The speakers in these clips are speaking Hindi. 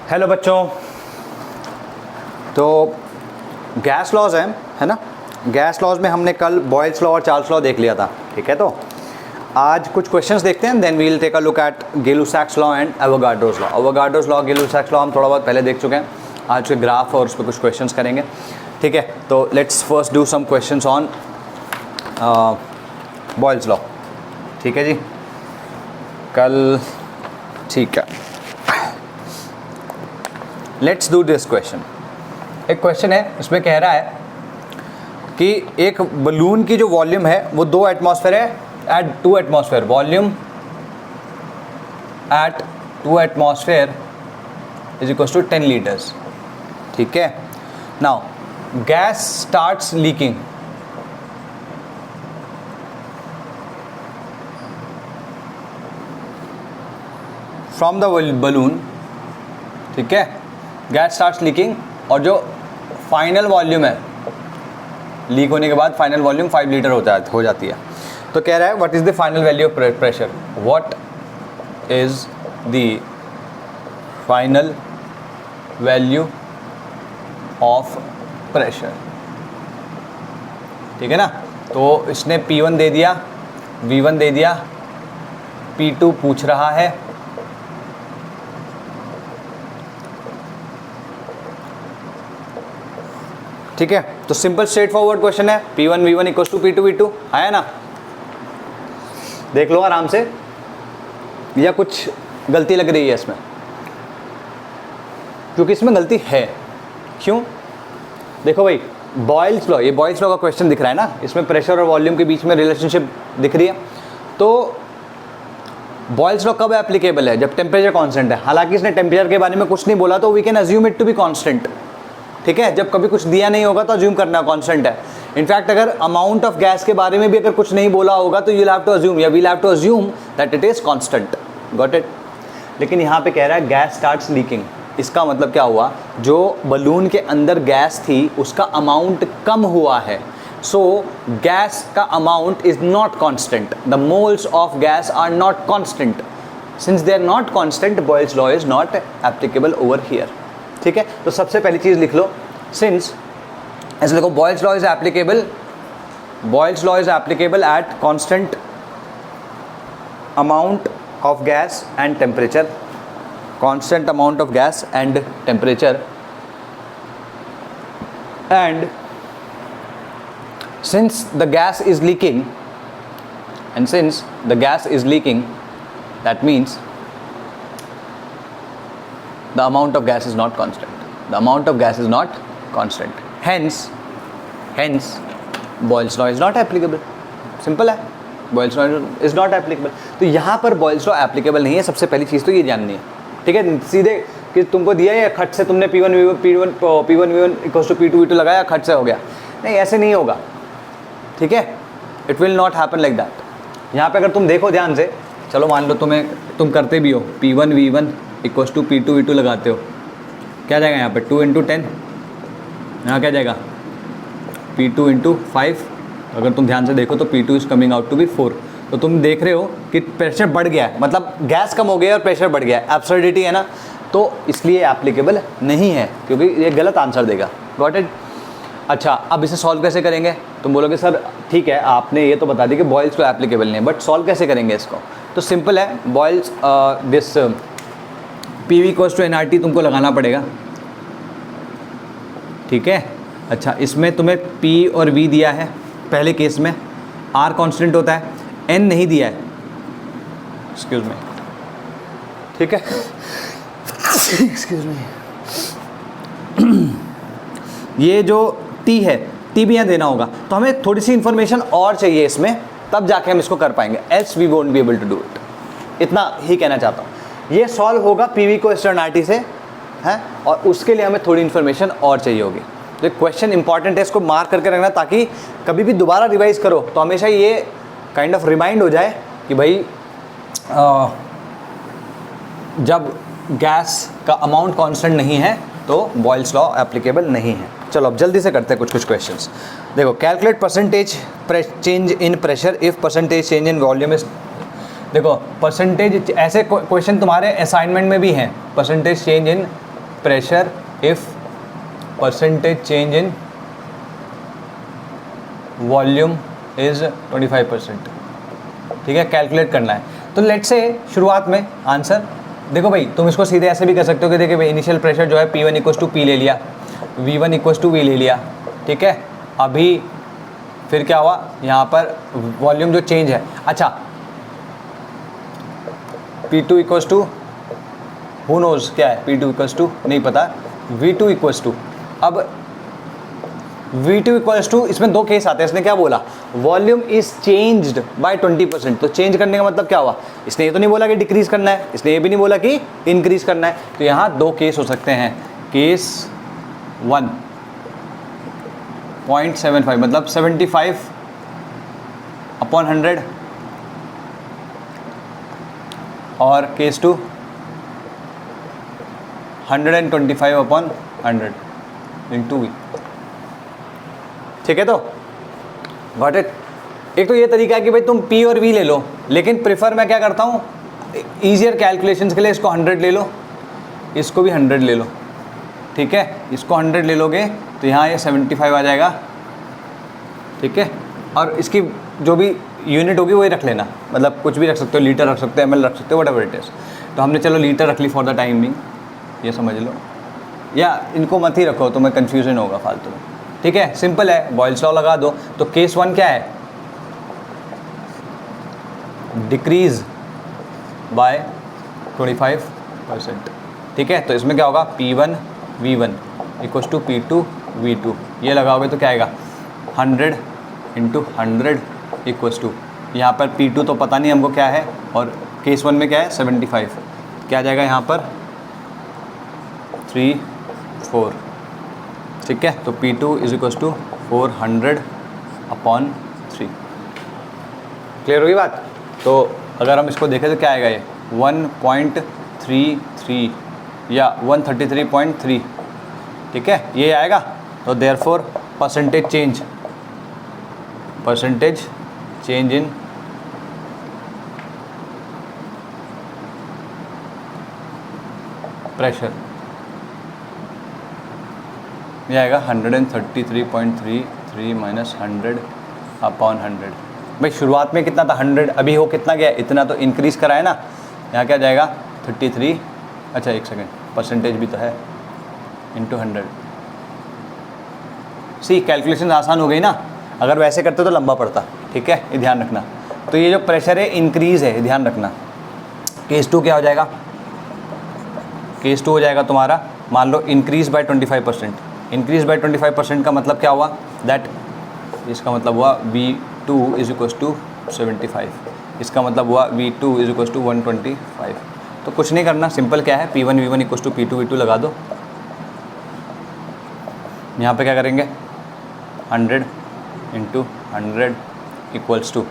हेलो बच्चों, तो गैस लॉज है ना। गैस लॉज में हमने कल बॉयल्स लॉ और चार्ल्स लॉ देख लिया था, ठीक है। तो आज कुछ क्वेश्चंस देखते हैं, then we will take a look at Gay Lussac's law and Avogadro's law. Avogadro's law, Gay Lussac's law हम थोड़ा बहुत पहले देख चुके हैं। आज के ग्राफ और उस पर कुछ क्वेश्चंस करेंगे, ठीक है। तो let's first do some questions on Boyle's law, ठीक है जी। कल ठीक है, लेट्स डू दिस क्वेश्चन। एक क्वेश्चन है, इसमें कह रहा है कि एक बलून की जो वॉल्यूम है वो 2 एटमॉस्फेयर है at 2 atmosphere. Volume at 2 atmosphere is equal to 10 litres, ठीक है। Now gas starts leaking. From the balloon, ठीक है। गैस स्टार्ट्स लीकिंग और जो फाइनल वॉल्यूम है, लीक होने के बाद फाइनल वॉल्यूम 5 लीटर हो जाती है। तो कह रहा है what is the final value of pressure. What is the final value of pressure, ठीक है ना। तो इसने P1 दे दिया, V1 दे दिया, P2 पूछ रहा है, ठीक है। तो सिंपल स्ट्रेट फॉरवर्ड क्वेश्चन है, P1 V1 equal to P2 V2 आया ना। देख लो आराम से, या कुछ गलती लग रही है इसमें, क्योंकि इसमें गलती है। क्यों? देखो भाई, बॉयल्स लॉ, ये बॉयल्स लॉ का क्वेश्चन दिख रहा है ना, इसमें प्रेशर और वॉल्यूम के बीच में रिलेशनशिप दिख रही है। तो बॉयल्स लॉ कब एप्लीकेबल है? जब टेम्परेचर कांस्टेंट है। हालांकि इसने टेम्परेचर के बारे में कुछ नहीं बोला, तो we can assume it to be constant, ठीक है। जब कभी कुछ दिया नहीं होगा तो अज्यूम करना कांस्टेंट है। इनफैक्ट अगर अमाउंट ऑफ गैस के बारे में भी अगर कुछ नहीं बोला होगा तो यूल हैव टू अज्यूम या we'll have to assume that it is constant. Got it? लेकिन यहाँ पे कह रहा है गैस स्टार्ट्स लीकिंग। इसका मतलब क्या हुआ? जो बलून के अंदर गैस थी उसका अमाउंट कम हुआ है। सो गैस का amount is not constant. The moles of gas are not constant. Since they are not constant, Boyle's law is not applicable over here, ठीक है। तो सबसे पहली चीज लिख लो, सिंस ऐसे लिखो, boils law is applicable, boils law is applicable at constant amount of gas and temperature, constant amount of gas and temperature, and since the gas is leaking, and since the gas is leaking, that means the amount of gas is not constant. The amount of gas is not constant. Hence Boyle's law is not applicable. Simple है, Boyle's law is not applicable. तो यहाँ पर Boyle's law applicable नहीं है। सबसे पहली चीज़ तो ये जाननी है, ठीक है। सीधे कि तुमको दिया है खट से तुमने P1 V1 equals to P2 V2 लगाया, खट से हो गया। नहीं, ऐसे नहीं होगा, ठीक है। It will not happen like that. यहाँ पे अगर तुम देखो ध्यान से, चलो मान लो तुम करते भी हो, P1 V1 equals to P2 V2 लगाते हो, क्या जाएगा यहाँ पे? 2 × 10। यहाँ क्या जाएगा? P2 × 5। अगर तुम ध्यान से देखो तो P2 is coming out to be 4। तो तुम देख रहे हो कि प्रेशर बढ़ गया है, मतलब गैस कम हो गया और प्रेशर बढ़ गया है। एब्सर्डिटी है ना, तो इसलिए एप्लीकेबल नहीं है, क्योंकि ये गलत आंसर देगा। Got it? अच्छा, अब इसे सॉल्व कैसे करेंगे? तुम बोलोगे सर ठीक है, आपने ये तो बता दी कि बॉयल्स को एप्लीकेबल नहीं है, बट सॉल्व कैसे करेंगे इसको? तो सिंपल है, बॉयल्स दिस PV = nRT तुमको लगाना पड़ेगा, ठीक है। अच्छा, इसमें तुम्हें P और V दिया है पहले केस में, R कांस्टेंट होता है, N नहीं दिया है, एक्सक्यूज मी, ठीक है। Excuse me. ये जो T है, T भी यहाँ देना होगा। तो हमें थोड़ी सी इन्फॉर्मेशन और चाहिए इसमें, तब जाके हम इसको कर पाएंगे, else we won't be able to do it. इतना ही कहना चाहता हूँ। ये सॉल्व होगा PV को nRT से, हैं, और उसके लिए हमें थोड़ी इन्फॉर्मेशन और चाहिए होगी। तो क्वेश्चन इंपॉर्टेंट है, इसको मार्क करके रखना, ताकि कभी भी दोबारा रिवाइज करो तो हमेशा ये काइंड ऑफ रिमाइंड हो जाए कि भाई जब गैस का अमाउंट कांस्टेंट नहीं है तो बॉयल्स लॉ एप्लीकेबल नहीं है। चलो अब जल्दी से करते हैं कुछ क्वेश्चंस। देखो, calculate percentage change in pressure if percentage change in volume is. देखो परसेंटेज, ऐसे क्वेश्चन तुम्हारे असाइनमेंट में भी हैं, percentage change in pressure if percentage change in volume is 25%। ठीक है, कैलकुलेट करना है। तो लेट्स से शुरुआत में आंसर देखो भाई, तुम इसको सीधे ऐसे भी कर सकते हो कि देखिए भाई इनिशियल प्रेशर जो है P1 इक्वस टू P ले लिया, V1 इक्वस टू V ले लिया। ठीक है, अभी फिर क्या हुआ, यहाँ पर वॉल्यूम जो चेंज है, अच्छा P2 equals to who knows क्या है, P2 इक्वस टू नहीं पता, V2 इक्वस टू, अब V2 इक्वल्स टू, इसमें दो केस आते हैं। इसने क्या बोला, वॉल्यूम इज चेंज्ड बाय 20%। तो चेंज करने का मतलब क्या हुआ, इसने ये तो नहीं बोला कि डिक्रीज करना है, इसने ये भी नहीं बोला कि इंक्रीज करना है। तो यहाँ दो केस हो सकते हैं। केस 1 0.75 मतलब 75/100, और केस 2 125/100 इंटू V। ठीक है, तो गॉट इट। एक तो ये तरीका है कि भाई तुम P और V ले लो, लेकिन प्रेफर मैं क्या करता हूँ, ईजियर कैलकुलेशंस के लिए इसको 100 ले लो, इसको भी 100 ले लो। ठीक है, इसको 100 ले लोगे तो यहाँ ये 75 आ जाएगा। ठीक है, और इसकी जो भी यूनिट होगी वही रख लेना, मतलब कुछ भी रख सकते हो, लीटर रख सकते हो, ml रख सकते हो, व्हाटएवर इट इज। तो हमने चलो लीटर रख ली फॉर द टाइम बिंग, ये समझ लो, या इनको मत ही रखो, तुम्हें कन्फ्यूजन होगा फालतू में। ठीक है, सिंपल है, बॉयल्स लॉ लगा दो। तो केस 1 क्या है, डिक्रीज बाय 25%। ठीक है, तो इसमें क्या होगा, P1 V1 equals to P2 V2, ये लगाओगे तो क्या आएगा, 100 इंटू 100 इक्वस टू, यहाँ पर P2 तो पता नहीं हमको क्या है, और केस 1 में क्या है 75, क्या आ जाएगा यहाँ पर 3/4। ठीक है, तो P2 is equals to 400/3। Clear होगी बात। तो अगर हम इसको देखें तो क्या आएगा, ये 1.33 या 133.3। ठीक है, ये आएगा। तो therefore percentage change in pressure, ये आएगा 133.33 माइनस 100/100। भाई शुरुआत में कितना था 100, अभी हो कितना गया, इतना तो इंक्रीज करा है ना। यहाँ क्या जाएगा 33, अच्छा एक सेकेंड, परसेंटेज भी तो है, इंटू 100। सी कैलकुलेशन आसान हो गई ना, अगर वैसे करते तो लंबा पड़ता। ठीक है, ये ध्यान रखना। तो ये जो प्रेशर है इंक्रीज है, ध्यान रखना। केस 2 क्या हो जाएगा, केस 2 हो जाएगा तुम्हारा, मान लो इंक्रीज बाय 25%। इंक्रीज बाय 25% का मतलब क्या हुआ, दैट इसका मतलब हुआ V2 इज इक्वस टू 75, इसका मतलब हुआ V2 इज इक्वस टू 125। तो कुछ नहीं करना, सिंपल क्या है, P1 V1 equals to P2 V2 लगा दो। यहाँ पे क्या करेंगे, 100 इंटू 100 इक्वल्स टू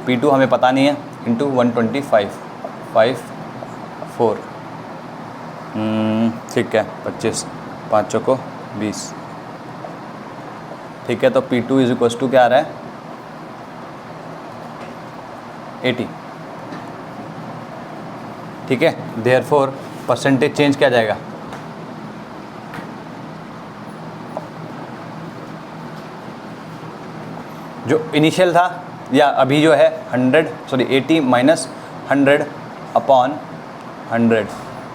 P2 हमें पता नहीं है, इंटू 125, 5/4। ठीक है, 25, 5 चौको 20। ठीक है, तो P2 इज इक्वस टू क्या आ रहा है, 80। ठीक है, देयरफॉर परसेंटेज चेंज क्या जाएगा, जो इनिशियल था या अभी जो है 80 माइनस 100/100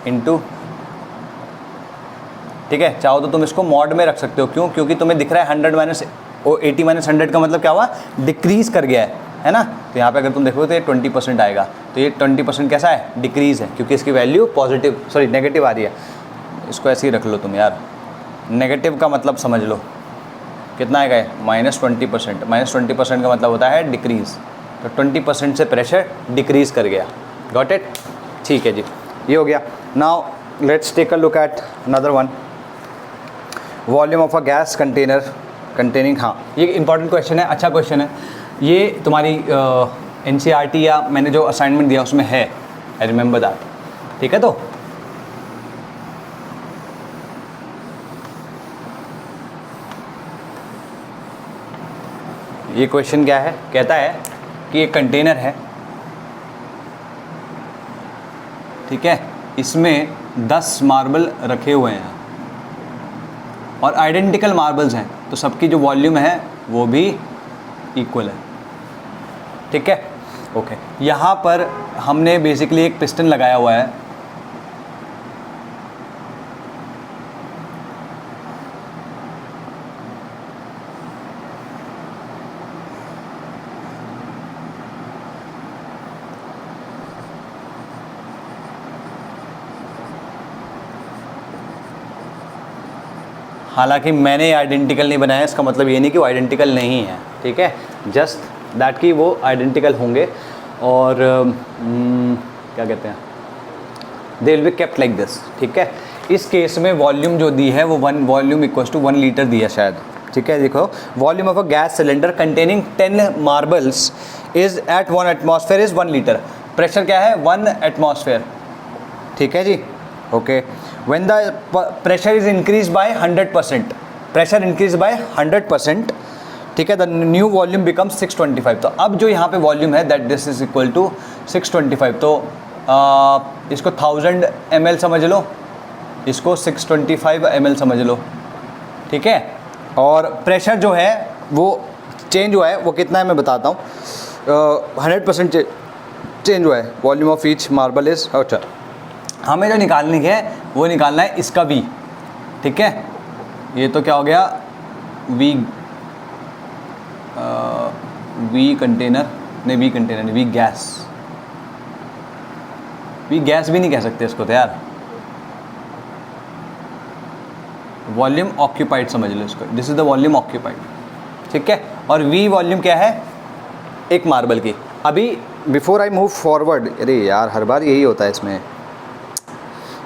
इंटू। ठीक है, चाहो तो तुम इसको मॉड में रख सकते हो, क्यों, क्योंकि तुम्हें दिख रहा है 100 माइनस 80 माइनस 100 का मतलब क्या हुआ, डिक्रीज कर गया है ना। तो यहाँ पे अगर तुम देखोगे तो ये 20% आएगा। तो ये 20% कैसा है, डिक्रीज है, क्योंकि इसकी वैल्यू नेगेटिव आ रही है। इसको ऐसे ही रख लो तुम यार, नेगेटिव का मतलब समझ लो कितना आएगा, -20%। -20% का मतलब होता है डिक्रीज। तो 20% से प्रेशर डिक्रीज कर गया। Got it. ठीक है जी, ये हो गया। Now let's take a look at another one, volume of a gas container containing. हाँ, ये इंपॉर्टेंट क्वेश्चन है, अच्छा क्वेश्चन है ये, तुम्हारी NCERT या मैंने जो असाइनमेंट दिया उसमें है, आई रिमेंबर दैट। ठीक है, तो ये क्वेश्चन क्या है, कहता है कि एक कंटेनर है, ठीक है, इसमें 10 मार्बल रखे हुए हैं और आइडेंटिकल मार्बल्स हैं, तो सबकी जो वॉल्यूम है वो भी इक्वल है। ठीक है, ओके। यहाँ पर हमने बेसिकली एक पिस्टन लगाया हुआ है, हालांकि मैंने आइडेंटिकल नहीं बनाया, इसका मतलब ये नहीं कि वो आइडेंटिकल नहीं है। ठीक है, जस्ट दैट कि वो आइडेंटिकल होंगे और क्या कहते हैं, they will be kept like this. ठीक है, इस केस में वॉल्यूम जो दी है वो वॉल्यूम इक्वल टू 1 लीटर दिया शायद। ठीक है, देखो volume of a gas cylinder containing 10 marbles is at 1 atmosphere is 1 litre. Pressure क्या है? 1 एटमॉस्फेयर। ठीक है जी, okay. When the pressure is increased by 100%, pressure increased by 100%, ठीक है, the new volume becomes 625। तो अब जो यहाँ पे वॉल्यूम है that this is equal to 625, तो इसको 1000 ml समझ लो, इसको 625 ml समझ लो। ठीक है, और प्रेशर जो है वो चेंज हुआ है, वो कितना है मैं बताता हूँ। 100% चेंज हुआ है। Volume of each marble is, अच्छा हमें जो निकालनी है वो निकालना है इसका V। ठीक है, ये तो क्या हो गया, V कंटेनर नहीं, V कंटेनर नहीं, V गैस। V गैस भी नहीं कह सकते इसको तो यार, वॉल्यूम ऑक्यूपाइड समझ लो इसको, this is the volume occupied. ठीक है, और V वॉल्यूम क्या है? एक मार्बल की। अभी बिफोर आई मूव फॉरवर्ड, अरे यार हर बार यही होता है इसमें,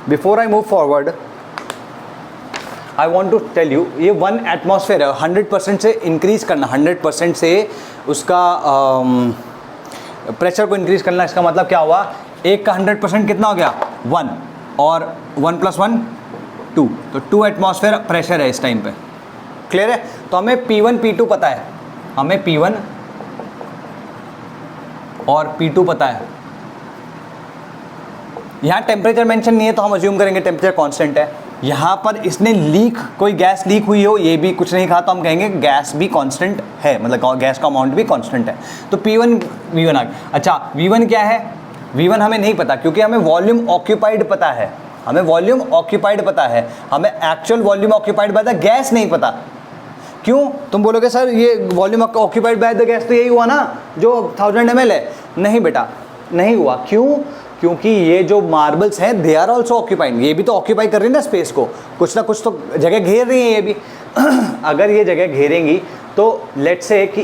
before I move forward I want to tell you, ये 1 एटमॉस्फेयर है, 100% से इंक्रीज़ करना, 100% से उसका प्रेशर को इंक्रीज़ करना। इसका मतलब क्या हुआ, एक का 100% कितना हो गया? 1, और 1 + 1 2, तो 2 एटमॉस्फेयर प्रेशर है इस टाइम पे। क्लियर है? तो हमें P1 P2 पता है, हमें P1 और P2 पता है। यहाँ टेम्परेचर मेंशन नहीं है तो हम अज्यूम करेंगे टेम्परेचर कांस्टेंट है। यहाँ पर इसने लीक, कोई गैस लीक हुई हो, ये भी कुछ नहीं कहा, तो हम कहेंगे गैस भी कांस्टेंट है, मतलब गैस का अमाउंट भी कांस्टेंट है। तो P1 V1 आ गया। अच्छा, V1 क्या है? V1 हमें नहीं पता, क्योंकि हमें वॉल्यूम ऑक्यूपाइड पता है, हमें वॉल्यूम ऑक्यूपाइड पता है, हमें एक्चुअल वॉल्यूम ऑक्यूपाइड पता है, गैस नहीं पता। क्यों? तुम बोलोगे सर ये volume occupied by the gas तो यही हुआ ना जो 1000 ml है। नहीं बेटा, नहीं हुआ। क्यों? क्योंकि ये जो मार्बल्स हैं दे आर ऑल्सो ऑक्यूपाइंग, ये भी तो ऑक्यूपाई कर रही है ना स्पेस को, कुछ ना कुछ तो जगह घेर रही है ये भी। अगर ये जगह घेरेंगी तो लेट्स से कि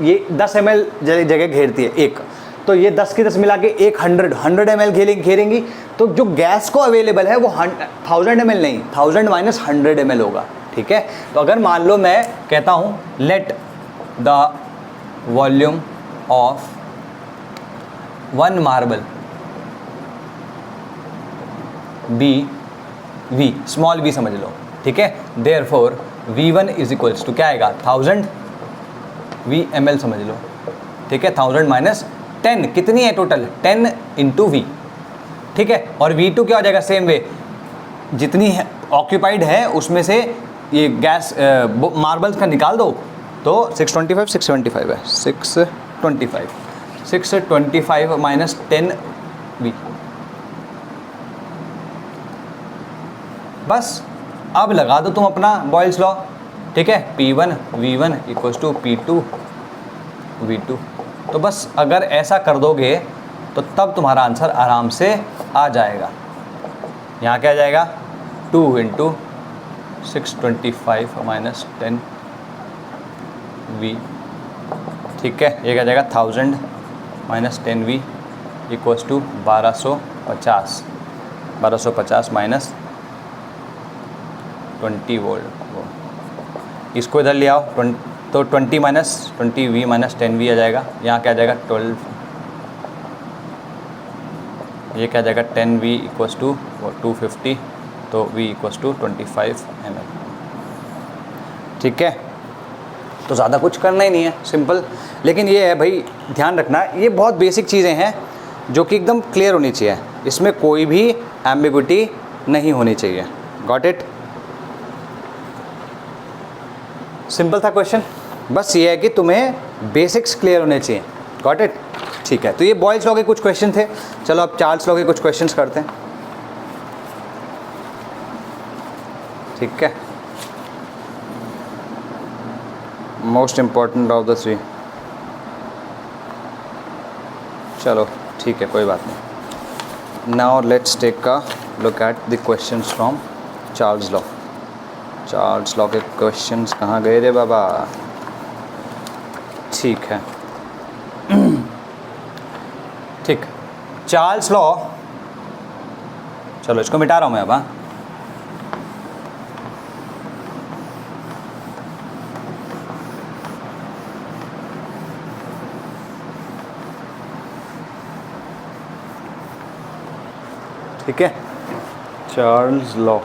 ये 10 ml जगह घेरती है एक, तो ये 10 की 10 मिला के 100 ml घेरेंगी, तो जो गैस को अवेलेबल है वो 1000 ml नहीं, 1000 - 100 ml होगा। ठीक है, तो अगर मान लो मैं कहता हूँ let the volume of 1 marble be V, small v समझ लो। ठीक है, therefore V1 is equals to क्या आएगा? 1000 V ml समझ लो। ठीक है, 1000 - 10 कितनी है टोटल? 10 × V। ठीक है, और V2 क्या हो जाएगा? सेम वे, जितनी ऑक्यूपाइड है उसमें से ये गैस मार्बल्स का निकाल दो, तो 625 625 है, 625 - 10 V। बस अब लगा दो तुम अपना बॉयल्स लॉ। ठीक है, P1 V1 = P2 V2। तो बस अगर ऐसा कर दोगे तो तब तुम्हारा आंसर आराम से आ जाएगा। यहाँ क्या आ जाएगा? 2 × 625 - 10 V। ठीक है, ये क्या जाएगा? 1000 - 10 V = 1250 -20 वोल्ट। इसको इधर ले आओ, तो 20 - 20 V - 10 V आ जाएगा। यहाँ क्या आ जाएगा? 12। ये क्या आ जाएगा? 10 V = 250, तो V = 25 ml। ठीक है, तो ज़्यादा कुछ करना ही नहीं है, सिंपल। लेकिन ये है भाई, ध्यान रखना, ये बहुत बेसिक चीज़ें हैं जो कि एकदम क्लियर होनी चाहिए, इसमें कोई भी एम्बिग्विटी नहीं होनी चाहिए। Got it? सिंपल था क्वेश्चन, बस ये है कि तुम्हें बेसिक्स क्लियर होने चाहिए। Got it? ठीक है, तो ये बॉयल्स लॉ के कुछ क्वेश्चन थे। चलो अब चार्ल्स लॉ के कुछ क्वेश्चंस करते हैं। ठीक है, most important of the three. चलो ठीक है, कोई बात नहीं। Now let's take a look at the questions from Charles law. Charles law के क्वेश्चंस कहाँ गए रे बाबा? ठीक है, ठीक, चार्ल्स लॉ, चलो इसको मिटा रहा हूँ मैं अब। हाँ, ठीक है, चार्ल्स लॉ।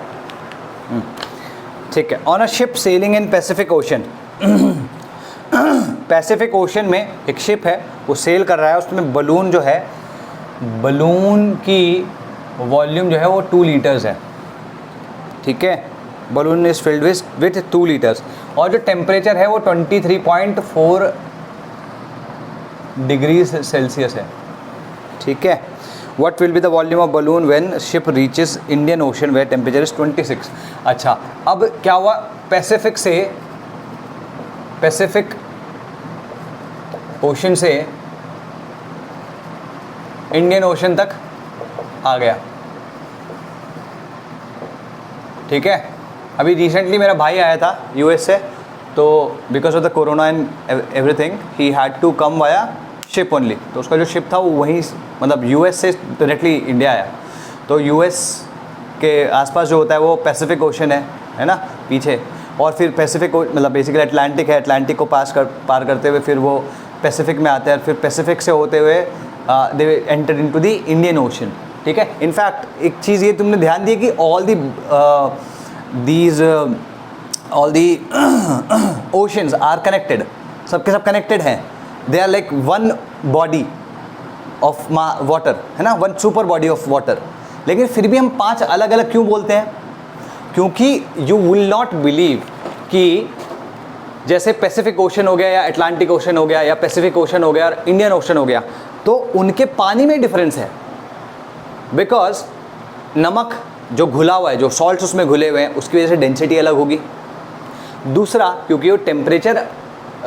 ठीक है, on a ship selling in Pacific ocean. Pacific ocean में एक शिप है, वो सेल कर रहा है, उसमें बलून जो है, बलून की वॉल्यूम जो है वो 2 लीटर्स है। ठीक है, balloon is filled with 2 litres, और जो टेम्परेचर है वो 23.4 डिग्री सेल्सियस है। ठीक है, what will be the volume of balloon when ship reaches Indian Ocean where temperature is 26? अच्छा, अब क्या हुआ, पैसिफिक से, पैसिफिक ओशन से इंडियन ओशन तक आ गया। ठीक है, अभी रिसेंटली मेरा भाई आया था यूएस से, तो because of the corona and everything he had to come via ship only. तो उसका जो शिप था वो वहीं, मतलब यूएस से डायरेक्टली इंडिया आया। तो यूएस के आसपास जो होता है वो पैसिफिक ओशन है ना पीछे, और फिर पैसिफिक मतलब बेसिकली अटलांटिक है, अटलांटिक को पार करते हुए फिर वो पैसिफिक में आते हैं, फिर पैसिफिक से होते हुए they enter into the Indian ocean. ठीक है, इनफैक्ट एक चीज़ ये तुमने ध्यान दी कि all the oceans are connected, सबके सब कनेक्टेड हैं। They are like one body of water, है ना, one super body of water. लेकिन फिर भी हम 5 अलग अलग क्यों बोलते हैं? क्योंकि यू विल नॉट बिलीव कि जैसे पैसिफिक ओशन हो गया या अटलांटिक ओशन हो गया या पैसिफिक ओशन हो गया और इंडियन ओशन हो गया, तो उनके पानी में डिफरेंस है। बिकॉज नमक जो घुला हुआ है, जो सॉल्ट्स उसमें घुले हुए हैं, उसकी वजह से डेंसिटी अलग होगी। दूसरा, क्योंकि वो टेम्परेचर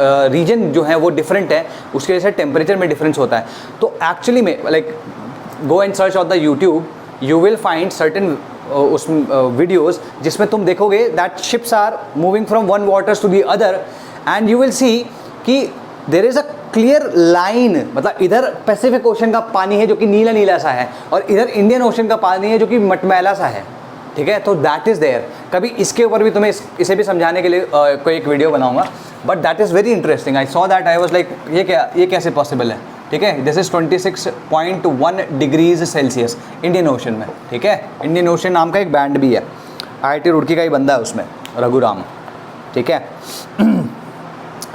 रीजन जो है वो डिफरेंट है, उसकी वजह से टेम्परेचर में डिफरेंस होता है। तो एक्चुअली में like go and search on the YouTube, you will find certain उस वीडियोज़ जिसमें तुम देखोगे that ships are moving from one waters to the other, and you will see कि there is a clear line, मतलब इधर पैसिफिक ओशन का पानी है जो कि नीला नीला सा है, और इधर इंडियन ओशन का पानी है जो कि मटमैला सा है। ठीक है, तो दैट इज़ देयर। कभी इसके ऊपर भी तुम्हें इसे भी समझाने के लिए कोई एक वीडियो बनाऊंगा, but that is very interesting. I saw that, I was like ये कैसे पॉसिबल है? ठीक है, this is 26.1 degrees Celsius Indian ocean में। ठीक है, इंडियन ओशन नाम का एक बैंड भी है, IIT रुड़की का ही बंदा है उसमें, रघुराम। ठीक है,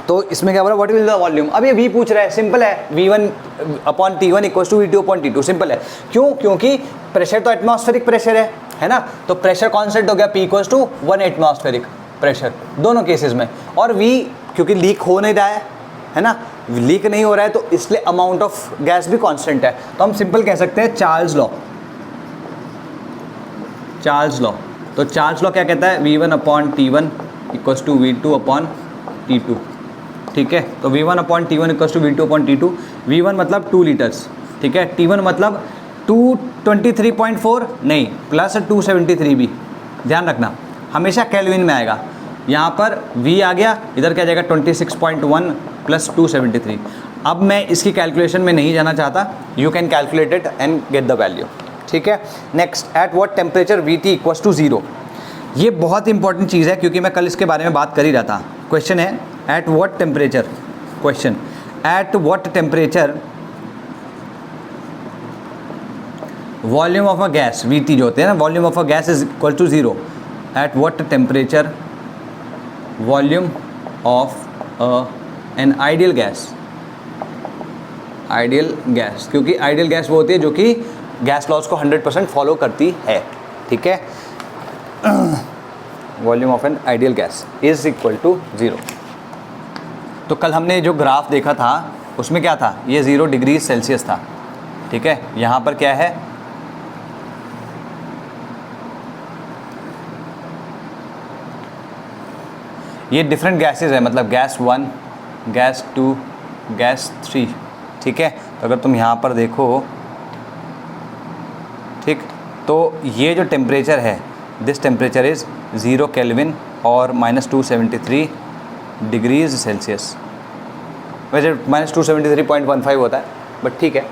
तो इसमें क्या बोला, व्हाट विल द वॉल्यूम? अब ये V पूछ रहा है, सिंपल है, V1/T1 = V2/T2, सिंपल है। क्यों? क्योंकि प्रेशर तो एटमॉस्फेरिक प्रेशर है ना, तो प्रेशर कॉन्स्टेंट हो गया P = 1 एटमॉस्फेरिक प्रेशर दोनों केसेस में, और V क्योंकि लीक हो नहीं रहा है ना, लीक नहीं हो रहा है, तो इसलिए अमाउंट ऑफ गैस भी कांस्टेंट है। तो हम सिंपल कह सकते हैं चार्ल्स लॉ। चार्ल्स लॉ, तो चार्ल्स लॉ क्या कहता है? V1/T1 = V2/T2। ठीक है, तो V1/T1 = V2/T2। V1 मतलब 2 लीटर्स, ठीक है, T1 मतलब 223.4 नहीं, प्लस 273 भी, ध्यान रखना हमेशा केल्विन में आएगा। यहाँ पर V आ गया, इधर क्या जाएगा 26.1 + 273। अब मैं इसकी कैलकुलेशन में नहीं जाना चाहता, you can calculate it and get the value. ठीक है, next, eight what temperature VT = 0। ये बहुत इंपॉर्टेंट चीज़ है क्योंकि मैं कल इसके बारे में बात कर ही रहा था। क्वेश्चन है at what temperature, question at what temperature volume of a gas VT जो होते हैं ना, volume of a gas is equal to 0। At what temperature volume of an ideal gas, ideal gas, क्योंकि आइडियल गैस वो होती है जो कि गैस लॉज को 100% फॉलो करती है। ठीक है, volume of an ideal gas is equal to 0। तो कल हमने जो ग्राफ देखा था उसमें क्या था, ये 0 डिग्री सेल्सियस था, ठीक है। यहाँ पर क्या है, ये डिफरेंट गैसेस है, मतलब गैस 1, गैस 2, गैस 3, ठीक है। तो अगर तुम यहाँ पर देखो, ठीक, तो ये जो टेम्परेचर है, दिस टेम्परेचर इज़ 0 केल्विन और -273 डिग्रीज सेल्सियस। वैसे -273.15 होता है, बट ठीक है,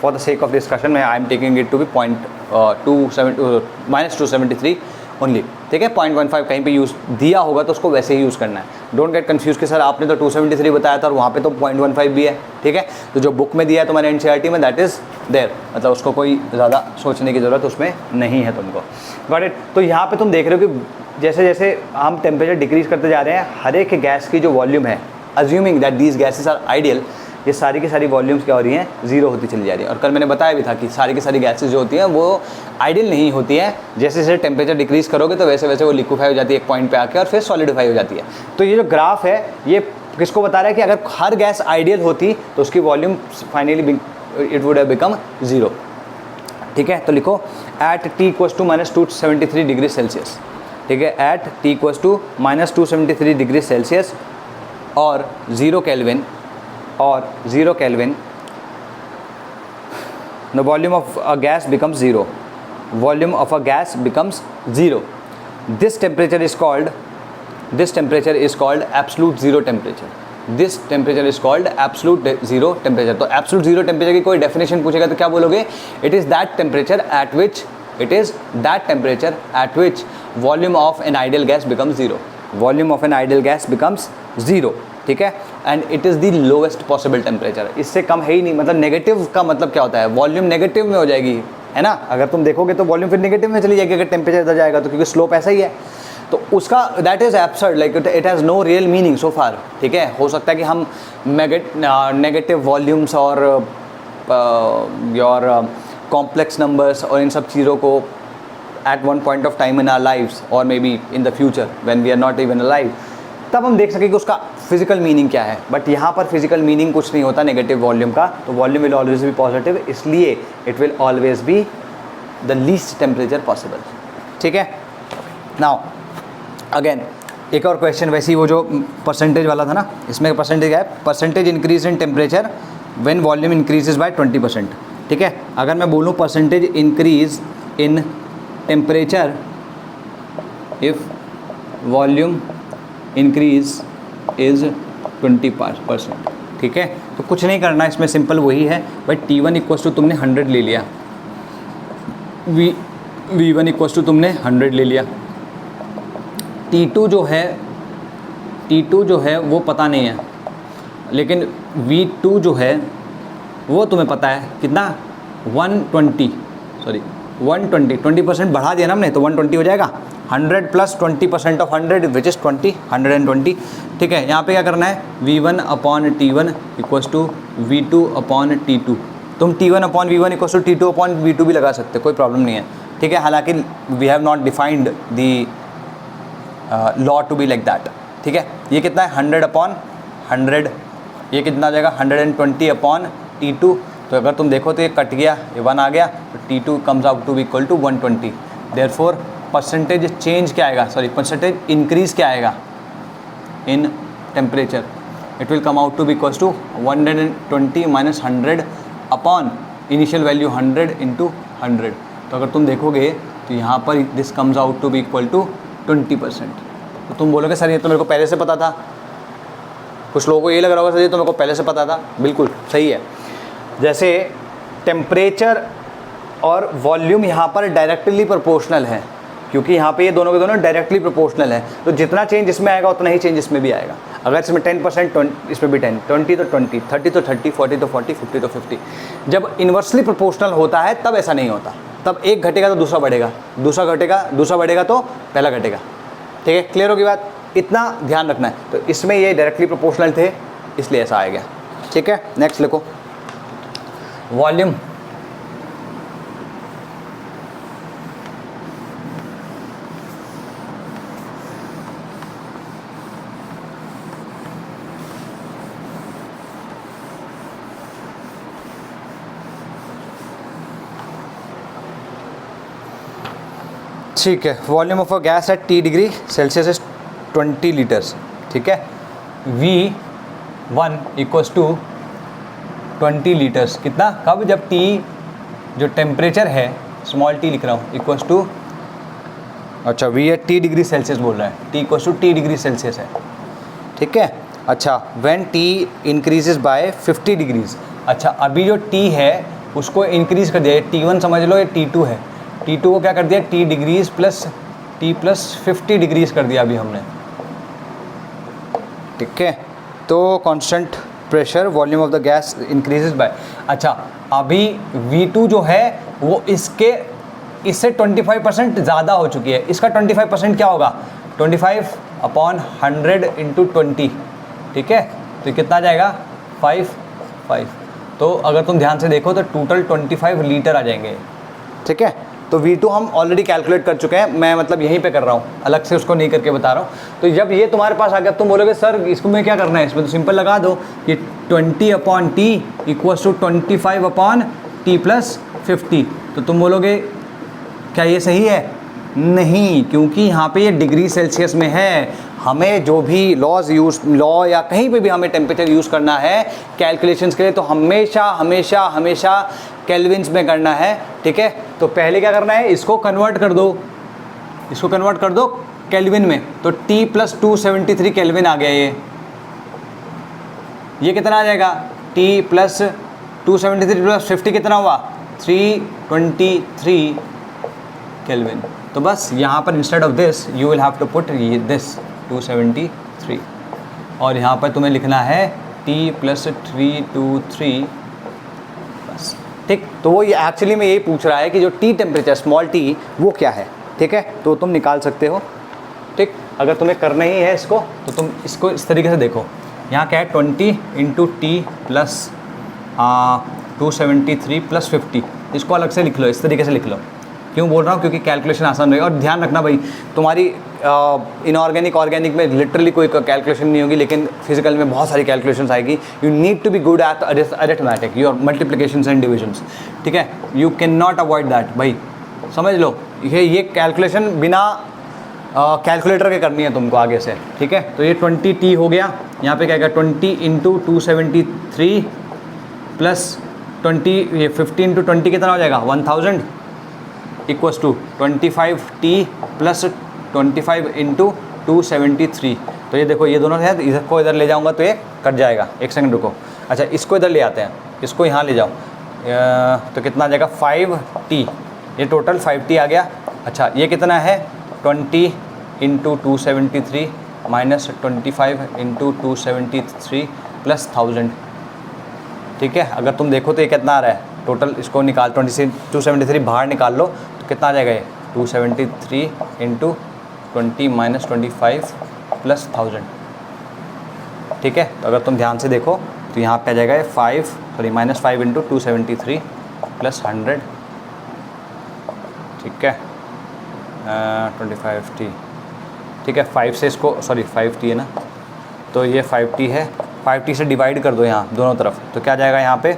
for the sake of discussion में I am taking it to be -273 only, ठीक है। 0.15 कहीं पे यूज़ दिया होगा तो उसको वैसे ही यूज़ करना है। डोंट गेट कंफ्यूज कि सर आपने तो 273 बताया था और वहाँ पे तो 0.15 भी है, ठीक है। तो जो बुक में दिया है तुम्हारे NCERT में, दैट इज़ देयर, मतलब उसको कोई ज़्यादा सोचने की ज़रूरत उसमें नहीं है तुमको, गॉट इट। तो यहाँ पे तुम देख रहे हो कि जैसे जैसे हम टेम्परेचर डिक्रीज़ करते जा रहे हैं, हर एक गैस की जो वॉल्यूम है, assuming that these gases are ideal, ये सारी की सारी वॉल्यूम्स क्या हो रही हैं, 0 होती चली जा रही है। और कल मैंने बताया भी था कि सारी की सारी गैसेस जो होती हैं वो आइडियल नहीं होती हैं, जैसे जैसे टेम्परेचर डिक्रीज़ करोगे तो वैसे वैसे वो लिक्विफाई हो जाती है एक पॉइंट पे आके और फिर सॉलिडिफाई हो जाती है। तो ये जो ग्राफ है ये किसको बता रहा है कि अगर हर गैस आइडियल होती तो उसकी volume finally it would have become 0, ठीक है। तो लिखो at T equals to -273 degree Celsius, ठीक है, at T equals to -273 degree Celsius और 0 Kelvin the volume of a gas becomes 0. Volume of a gas becomes 0. This temperature is called absolute zero temperature. This temperature is called absolute zero temperature. तो absolute zero temperature की कोई definition पूछेगा तो क्या बोलोगे? It is that temperature at which volume of an ideal gas becomes 0. Volume of an ideal gas becomes 0, ठीक है। And it is the lowest possible temperature, इससे कम है ही नहीं। मतलब नेगेटिव का मतलब क्या होता है, वॉल्यूम नेगेटिव में हो जाएगी, है ना। अगर तुम देखोगे तो वॉल्यूम फिर नेगेटिव में चली जाएगी अगर टेम्परेचर इधर जाएगा तो, क्योंकि स्लोप ऐसा ही है। तो उसका that is absurd, like it has no real meaning so far, ठीक है। हो सकता है कि हम नेगेटिव वॉल्यूम्स और योर कॉम्प्लेक्स नंबर्स और इन सब चीज़ों को at one point of time in our lives और maybe in the future when we are not even alive, तब हम देख सकें कि उसका फिजिकल मीनिंग क्या है। बट यहाँ पर फिजिकल मीनिंग कुछ नहीं होता नेगेटिव वॉल्यूम का, तो volume will always be positive, इसलिए it will always be the least temperature possible, ठीक है। नाउ अगेन एक और क्वेश्चन, वैसे ही वो जो परसेंटेज वाला था ना, इसमें परसेंटेज क्या है, percentage increase in temperature when volume increases by 20%, ठीक है। अगर मैं बोलूँ percentage increase in temperature if volume increase is 20%, ठीक है। तो कुछ नहीं करना, इसमें सिंपल वही है भाई। T1 इक्वल्स टू तुमने 100 ले लिया, V1 इक्वल्स टू तुमने 100 ले लिया, T2 जो है वो पता नहीं है, लेकिन V2 जो है वो तुम्हें पता है कितना, 120% बढ़ा दिया ना हमने, तो 120 हो जाएगा। 100 + 20% ऑफ 100 विच इज़ 20, 120, ठीक है। यहाँ पे क्या करना है, V1 upon T1 equals to V2 upon T2। तुम T1 upon V1 equals to T2 upon V2 भी लगा सकते हो, कोई प्रॉब्लम नहीं है, ठीक है। हालांकि we have not defined the law to be like that, ठीक है। ये कितना है, 100 अपॉन 100, ये कितना आ जाएगा 120 अपॉन T2। तो अगर तुम देखो तो ये कट गया, ये 1 आ गया, तो T2 comes out to be equal to 120। Therefore percentage change क्या आएगा, सॉरी परसेंटेज इंक्रीज क्या आएगा in temperature, it will come out to be equals to 120 minus 100 upon initial value 100 into 100। तो अगर तुम देखोगे तो यहाँ पर this comes out to be equal to 20%। तो तुम बोलोगे सर ये तो मेरे को पहले से पता था, कुछ लोगों को ये लग रहा होगा सर ये तो मेरे को पहले से पता था, बिल्कुल सही है। जैसे टेम्परेचर और वॉल्यूम यहाँ पर डायरेक्टली प्रोपोर्शनल है, क्योंकि यहाँ पे ये दोनों के दोनों डायरेक्टली प्रोपोर्शनल है, तो जितना चेंज इसमें आएगा उतना ही चेंज इसमें भी आएगा। अगर इसमें 10% इसमें भी 10, 20 तो 20, 30 तो 30, 40 तो 40, 50 तो 50। जब इन्वर्सली प्रोपोर्शनल होता है तब ऐसा नहीं होता, तब एक घटेगा तो दूसरा बढ़ेगा, दूसरा बढ़ेगा तो पहला घटेगा, ठीक है। क्लियर होगी बात, इतना ध्यान रखना है। तो इसमें ये डायरेक्टली प्रोपोर्शनल थे इसलिए ऐसा आ गया, ठीक है। नेक्स्ट लिखो, ठीक है, volume of a gas at T degree Celsius is 20 litres, ठीक है। V1 इक्वल्स टू 20 लीटर्स, कितना, कब, जब T जो टेम्परेचर है स्मॉल t लिख रहा हूँ इक्वल्स टू, अच्छा V है T डिग्री सेल्सियस बोल रहा है, T equals to T degree Celsius है, ठीक है। अच्छा when T increases by 50 degrees, अच्छा अभी जो T है उसको इंक्रीज कर दिया, T1 समझ लो, ये T2 है, T2 को क्या कर दिया, T degrees plus T plus 50 degrees कर दिया अभी हमने, ठीक है। तो constant pressure volume of the gas increases by, अच्छा अभी V2 जो है वो इससे 25% ज़्यादा हो चुकी है, इसका 25% क्या होगा, 25/100 इंटू 20, ठीक है। तो कितना आ जाएगा, 5 तो अगर तुम ध्यान से देखो तो टोटल 25 लीटर आ जाएंगे, ठीक है। तो V2 हम ऑलरेडी कैलकुलेट कर चुके हैं, मैं मतलब यहीं पे कर रहा हूँ, अलग से उसको नहीं करके बता रहा हूँ। तो जब ये तुम्हारे पास आ गया तुम बोलोगे सर इसको मैं क्या करना है, इसमें तो सिंपल लगा दो कि 20/T equals to 25/T plus 50, तो तुम बोलोगे क्या ये सही है, नहीं, क्योंकि यहाँ पे ये डिग्री सेल्सियस में है, हमें जो भी लॉ या कहीं पे भी हमें टेम्परेचर यूज़ करना है कैलकुलेशंस के लिए तो हमेशा हमेशा हमेशा केल्विन्स में करना है, ठीक है। तो पहले क्या करना है, इसको कन्वर्ट कर दो, इसको कन्वर्ट कर दो केल्विन में, तो T प्लस 273 केल्विन आ गया, ये कितना आ जाएगा, T प्लस 273 प्लस 50 कितना हुआ, 323 केल्विन। तो बस यहाँ पर instead of this you will have to put this 273 और यहाँ पर तुम्हें लिखना है T प्लस 323, बस, ठीक। तो वो ये एक्चुअली में यही पूछ रहा है कि जो T टेम्परेचर स्मॉल t वो क्या है, ठीक है। तो तुम निकाल सकते हो, ठीक। अगर तुम्हें करना ही है इसको तो तुम इसको इस तरीके से देखो, यहाँ क्या है 20 इंटू T प्लस 273 प्लस 50, इसको अलग से लिख लो, इस तरीके से लिख लो। क्यों बोल रहा हूँ, क्योंकि कैलकुलेशन आसान रहेगा। और ध्यान रखना भाई, तुम्हारी इनऑर्गेनिक ऑर्गेनिक में लिटरली कोई कैलकुलेशन नहीं होगी, लेकिन फिजिकल में बहुत सारी कैलकुलेशंस आएगी। You need to be good at arithmetic, your multiplications and divisions, ठीक है। You can not avoid that भाई, समझ लो। ये कैलकुलेशन बिना कैलकुलेटर के करनी है तुमको आगे से, ठीक है। तो ये 20T हो गया, यहाँ पे क्या क्या 20 इंटू 273 प्लस 20, ये 50 इंटू 20 कितना हो जाएगा 1000 equals to 25T plus 25 into 273। तो ये देखो ये दोनों है, इसको इधर ले जाऊंगा तो ये कट जाएगा, एक सेकंड रुको। अच्छा इसको इधर ले आते हैं, इसको यहाँ ले जाओ, तो कितना आ जाएगा 5T, ये टोटल 5T आ गया। अच्छा ये कितना है 20 इंटू 273 माइनस 25 इंटू 273 प्लस 1000, ठीक है। अगर तुम देखो तो ये कितना आ रहा है टोटल, इसको निकाल 273 बाहर निकाल लो तो कितना आ जाएगा ये 273 इंटू 20 माइनस 25 प्लस 1000, ठीक है। तो अगर तुम ध्यान से देखो तो यहाँ पे आ जाएगा ये माइनस 5 इंटू 273 प्लस 100, ठीक है 25T, ठीक है। 5 से इसको 5T है ना, तो ये 5T है, 5T से डिवाइड कर दो यहाँ दोनों तरफ, तो क्या जाएगा यहाँ पे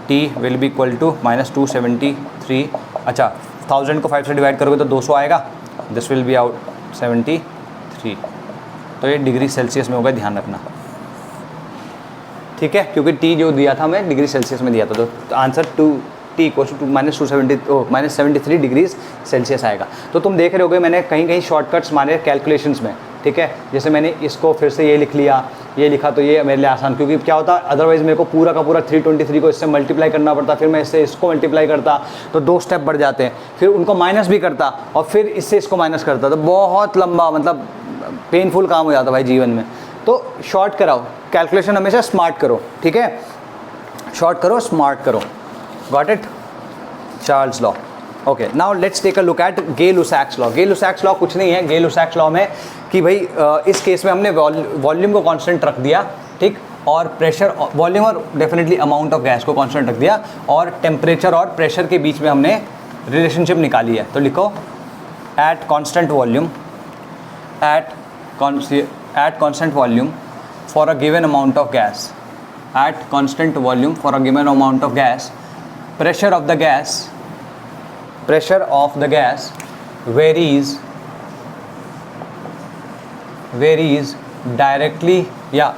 T will be equal to minus 273। अच्छा 1000 को 5 से डिवाइड करोगे तो 200 आएगा, दिस विल बी आउट 73। तो ये डिग्री सेल्सियस में होगा, ध्यान रखना, ठीक है। क्योंकि T जो दिया था हमें डिग्री सेल्सियस में दिया था, तो answer T equal to minus 73 degrees Celsius आएगा। तो तुम देख रहे होगे मैंने कहीं कहीं शॉर्टकट्स मारे कैलकुलेशंस में, ठीक है। जैसे मैंने इसको फिर से ये लिख लिया, ये लिखा, तो ये मेरे लिए आसान, क्योंकि क्या होता अदरवाइज़ मेरे को पूरा का पूरा 323 को इससे मल्टीप्लाई करना पड़ता, फिर मैं इससे इसको मल्टीप्लाई करता तो 2 स्टेप बढ़ जाते हैं, फिर उनको माइनस भी करता और फिर इससे इसको माइनस करता, तो बहुत लंबा मतलब पेनफुल काम हो जाता भाई जीवन में। तो शॉर्ट कराओ, कैलकुलेशन हमेशा स्मार्ट करो, ठीक है। शॉर्ट करो, स्मार्ट करो, got it, Charles law. Okay, now let's take a look at Gay Lussac's law. Gay Lussac's law कुछ नहीं है, गे-लुसाक्स लॉ में कि भाई इस केस में हमने वॉल्यूम को कांस्टेंट रख दिया, ठीक, और प्रेशर, वॉल्यूम और डेफिनेटली अमाउंट ऑफ गैस को कांस्टेंट रख दिया, और टेम्परेचर और प्रेशर के बीच में हमने रिलेशनशिप निकाली है। तो लिखो at constant volume, at constant volume for a given amount of gas, at constant volume for a given amount of gas, pressure of the gas varies directly या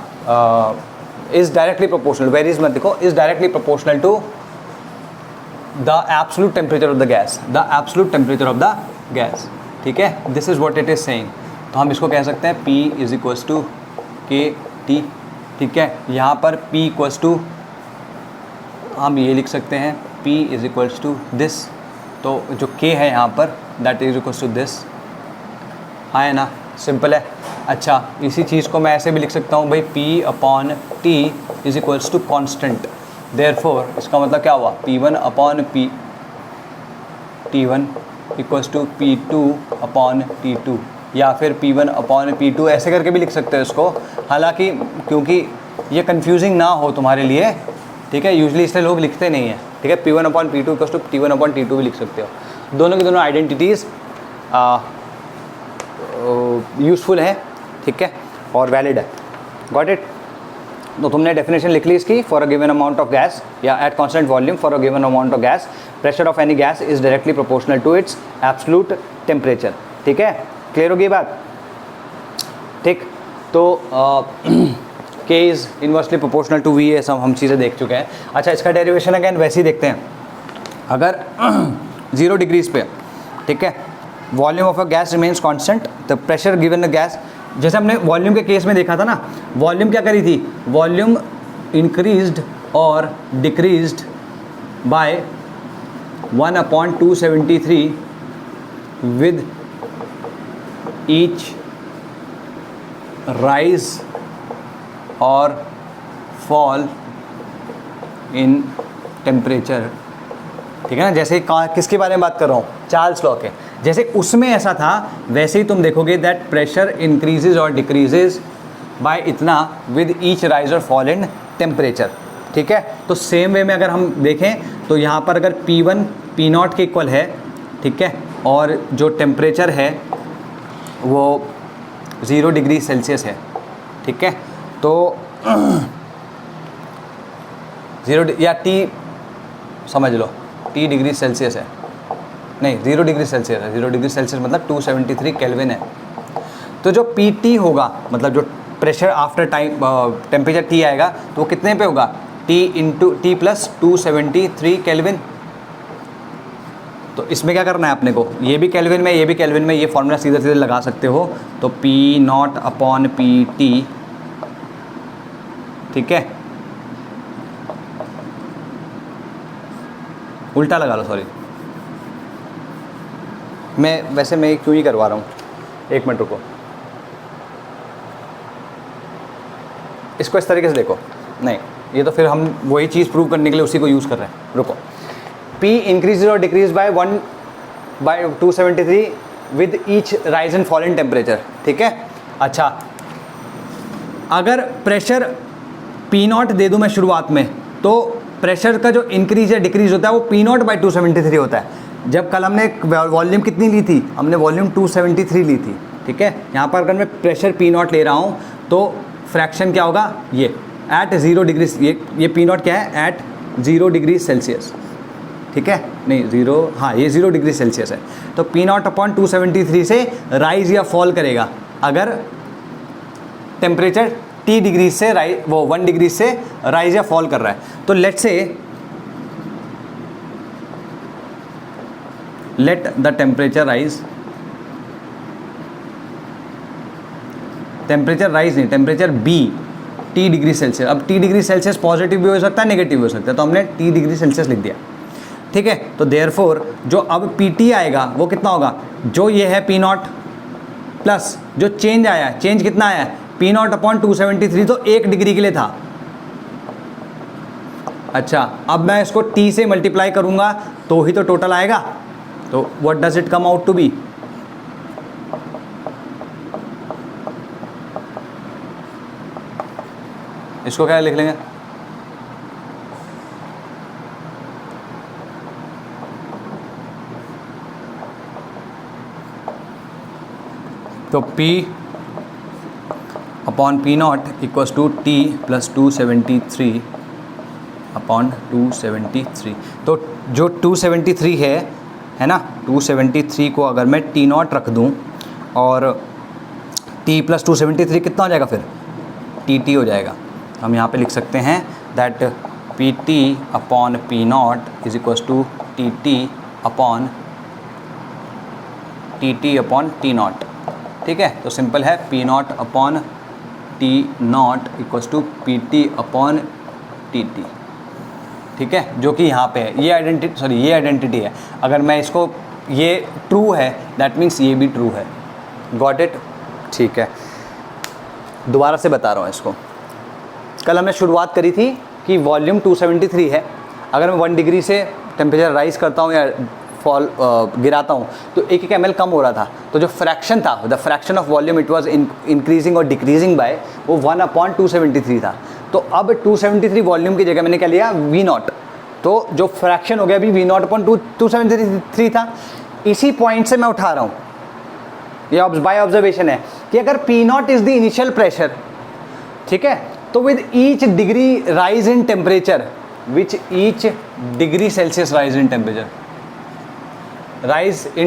इज डायरेक्टली प्रोपोर्शनल, वेरीज मत देखो, is directly proportional to the absolute temperature of the gas, the absolute temperature of the gas, ठीक है, this is what it is saying. तो हम इसको कह सकते हैं P इज इक्वल्स टू के टी, ठीक है, यहाँ पर P इक्वल्स टू हम ये लिख सकते हैं P is equals to this, तो जो K है यहाँ पर that is equals to this, हाँ है ना, सिंपल है। अच्छा, इसी चीज़ को मैं ऐसे भी लिख सकता हूँ भाई P upon T is equals to constant, therefore इसका मतलब क्या हुआ, P1 upon T1 equals to P2 upon T2, या फिर P1 अपॉन P2 ऐसे करके भी लिख सकते हो इसको, हालांकि क्योंकि ये कंफ्यूजिंग ना हो तुम्हारे लिए, ठीक है, यूजली इसलिए लोग लिखते नहीं हैं, ठीक है, P1 upon P2 equals to T1 upon T2 भी लिख सकते हो। दोनों की दोनों आइडेंटिटीज़ यूज़फुल है, ठीक है, और वैलिड है, गॉट इट। तो तुमने डेफिनेशन लिख ली इसकी, for a given amount of gas या at constant volume for a given amount of gas pressure of any gas is directly proportional to its absolute temperature, ठीक है, क्लियर होगी बात, ठीक। तो K is inversely proportional to V, ये सब हम चीज़ें देख चुके हैं। अच्छा, इसका डेरिवेशन अगेन वैसे ही देखते हैं, अगर 0 डिग्रीज पे, ठीक है, volume of a gas remains constant, the pressure given the gas, जैसे हमने वॉल्यूम के केस में देखा था ना, वॉल्यूम क्या करी थी, वॉल्यूम इंक्रीज्ड और decreased bye 1/273 with each rise और फॉल इन टेम्परेचर, ठीक है ना, जैसे किसके बारे में बात कर रहा हूँ, चार्ल्स लॉ के, जैसे उसमें ऐसा था वैसे ही तुम देखोगे दैट प्रेशर इंक्रीजेज और डिक्रीजेज बाय इतना विद ईच राइज और फॉल इन टेम्परेचर, ठीक है। तो सेम वे में अगर हम देखें तो यहाँ पर अगर P1 P0 के इक्वल है, ठीक है, और जो टेम्परेचर है वो 0 डिग्री सेल्सियस है, ठीक है, तो 0 या T समझ लो T डिग्री सेल्सियस है, नहीं 0 डिग्री सेल्सियस है, 0 डिग्री सेल्सियस मतलब 273 केल्विन है। तो जो PT होगा, मतलब जो pressure after time temperature T आएगा, तो वो कितने पे होगा, T into T plus 273 kelvin. तो इसमें क्या करना है अपने को, ये भी केल्विन में, ये भी केल्विन में, ये फॉर्मूला सीधे सीधे लगा सकते हो, तो P0 अपॉन PT, ठीक है, उल्टा लगा लो, सॉरी, मैं क्यों ही करवा रहा हूँ, एक मिनट रुको, इसको इस तरीके से देखो, नहीं ये तो फिर हम वही चीज़ प्रूव करने के लिए उसी को यूज़ कर रहे हैं, रुको, P इंक्रीज और decrease by 1/273 with each rise and fall in temperature, ठीक है। अच्छा, अगर प्रेशर P0 दे दूँ मैं शुरुआत में, तो प्रेशर का जो इंक्रीज या डिक्रीज होता है वो P0/273 होता है। जब कल हमने वॉल्यूम कितनी ली थी, हमने वॉल्यूम 273 ली थी, ठीक है। यहाँ पर अगर मैं प्रेशर P0 ले रहा हूँ तो फ्रैक्शन क्या होगा, ये एट 0 डिग्री, ये P0 क्या है, एट 0 डिग्री सेल्सियस, ठीक है, नहीं 0, हाँ ये 0 डिग्री सेल्सियस है। तो P0/273 से राइज या फॉल करेगा अगर टेम्परेचर T डिग्री से 1 डिग्री से राइज या फॉल कर रहा है। तो let the temperature rise, temperature rise नहीं, temperature B T degree Celsius. अब T डिग्री सेल्सियस पॉजिटिव भी हो सकता है, नेगेटिव भी हो सकता है, तो हमने T डिग्री सेल्सियस लिख दिया, ठीक है। तो देयरफॉर जो अब PT आएगा वो कितना होगा, जो ये है P0 प्लस जो चेंज आया है, चेंज कितना आया है, P0/273, तो 1 डिग्री के लिए था। अच्छा, अब मैं इसको T से मल्टीप्लाई करूंगा तो ही तो टोटल आएगा, तो what does it come out to be, इसको क्या लिख लेंगे, तो P upon P0 equals to T plus 273/273। तो जो 273 है ना, 273 को अगर मैं T0 रख दूं और T प्लस 273 कितना हो जाएगा फिर TT हो जाएगा। हम यहाँ पे लिख सकते हैं that PT upon P0 is equals to TT upon T0। ठीक है, तो सिंपल है P0 upon T0 equals to PT upon TT। ठीक है, जो कि यहाँ पे है, ये आइडेंटिटी है। अगर मैं इसको, ये ट्रू है दैट मीन्स ये भी ट्रू है। Got it? ठीक है, दोबारा से बता रहा हूँ इसको। कल हमने शुरुआत करी थी कि वॉल्यूम 273 है, अगर मैं 1 डिग्री से टेम्परेचर राइज करता हूँ या फॉल गिराता हूँ तो 1 ml कम हो रहा था, तो जो फ्रैक्शन था, the fraction of volume it was increasing और डिक्रीजिंग बाय, वो 1/273 था। तो अब 273 वॉल्यूम की जगह मैंने क्या लिया, V0, तो जो फ्रैक्शन हो गया अभी V0/273 था। इसी पॉइंट से मैं उठा रहा हूँ, ये बाय ऑब्जर्वेशन है कि अगर P0 is the initial pressure, ठीक है, तो with each degree rise in temperature, which each degree Celsius rise in